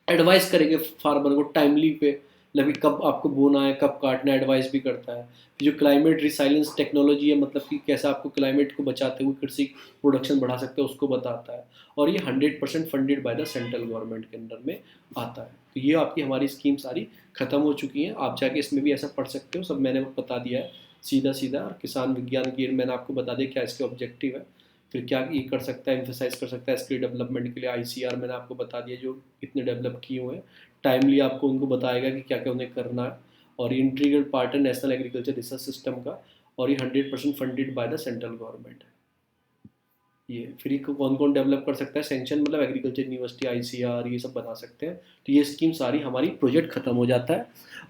एडवाइस करेंगे फार्मर को टाइमली पे, मतलब कि कब आपको बोना है कब काटना है, एडवाइस भी करता है। जो क्लाइमेट रिसाइलेंस टेक्नोलॉजी है, मतलब कि कैसे आपको क्लाइमेट को बचाते हुए कृषि प्रोडक्शन बढ़ा सकते हैं उसको बताता है। और ये 100% funded by the central government के अंडर में आता है। तो ये आपकी हमारी स्कीम सारी खत्म हो चुकी हैं, आप जाके इसमें भी ऐसा पढ़ सकते हो, सब मैंने बता दिया है सीधा सीधा। और किसान विज्ञान की मैंने आपको बता दिया क्या इसके ऑब्जेक्टिव है, फिर क्या ये कर सकता है, एम्फेसाइज कर सकता है स्किल डेवलपमेंट के लिए। आईसीआर मैंने आपको बता दिया जो इतने डेवलप किए हुए हैं, टाइमली आपको उनको बताएगा कि क्या क्या उन्हें करना है। और ये इंटीग्रल पार्ट है नेशनल एग्रीकल्चर रिसर्च सिस्टम का, और ये 100% funded by the central government है। ये फ्री को कौन कौन डेवलप कर सकता है, सेंक्शन मतलब एग्रीकल्चर यूनिवर्सिटी, आईसीआर, ये सब बना सकते हैं। तो ये स्कीम सारी हमारी प्रोजेक्ट खत्म हो जाता है।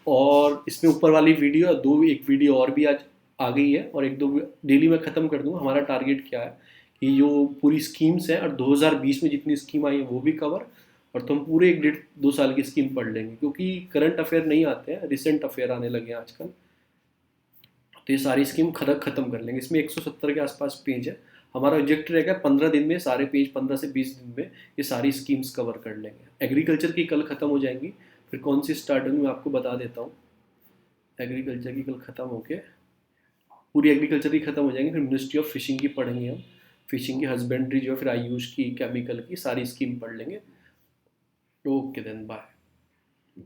और इसमें ऊपर वाली वीडियो एक वीडियो और भी आज आ गई है, और एक दो डेली मैं ख़त्म कर दूँगा। हमारा टारगेट क्या है कि जो पूरी स्कीम्स हैं और 2020 में जितनी स्कीम आई है वो भी कवर, और तुम पूरे 1 डेढ़ 2 साल की स्कीम पढ़ लेंगे, क्योंकि करंट अफेयर नहीं आते हैं, रिसेंट अफेयर आने लगे हैं आजकल। तो ये सारी स्कीम खत्म कर लेंगे। इसमें 170 के आसपास पेज है। हमारा ऑब्जेक्टिव रहेगा 15 दिन में सारे पेज, 15 से 20 दिन में ये सारी स्कीम्स कवर कर लेंगे। एग्रीकल्चर की कल ख़त्म हो जाएंगी, फिर कौन सी स्टार्ट होंगी मैं आपको बता देता हूँ। एग्रीकल्चर की कल ख़त्म होके पूरी एग्रीकल्चर की ख़त्म हो जाएंगी, फिर मिनिस्ट्री ऑफ फिशिंग की पढ़ेंगे हम, फिशिंग की, हस्बेंड्री जो, फिर आयुष की, केमिकल की सारी स्कीम पढ़ लेंगे। Okay then bye.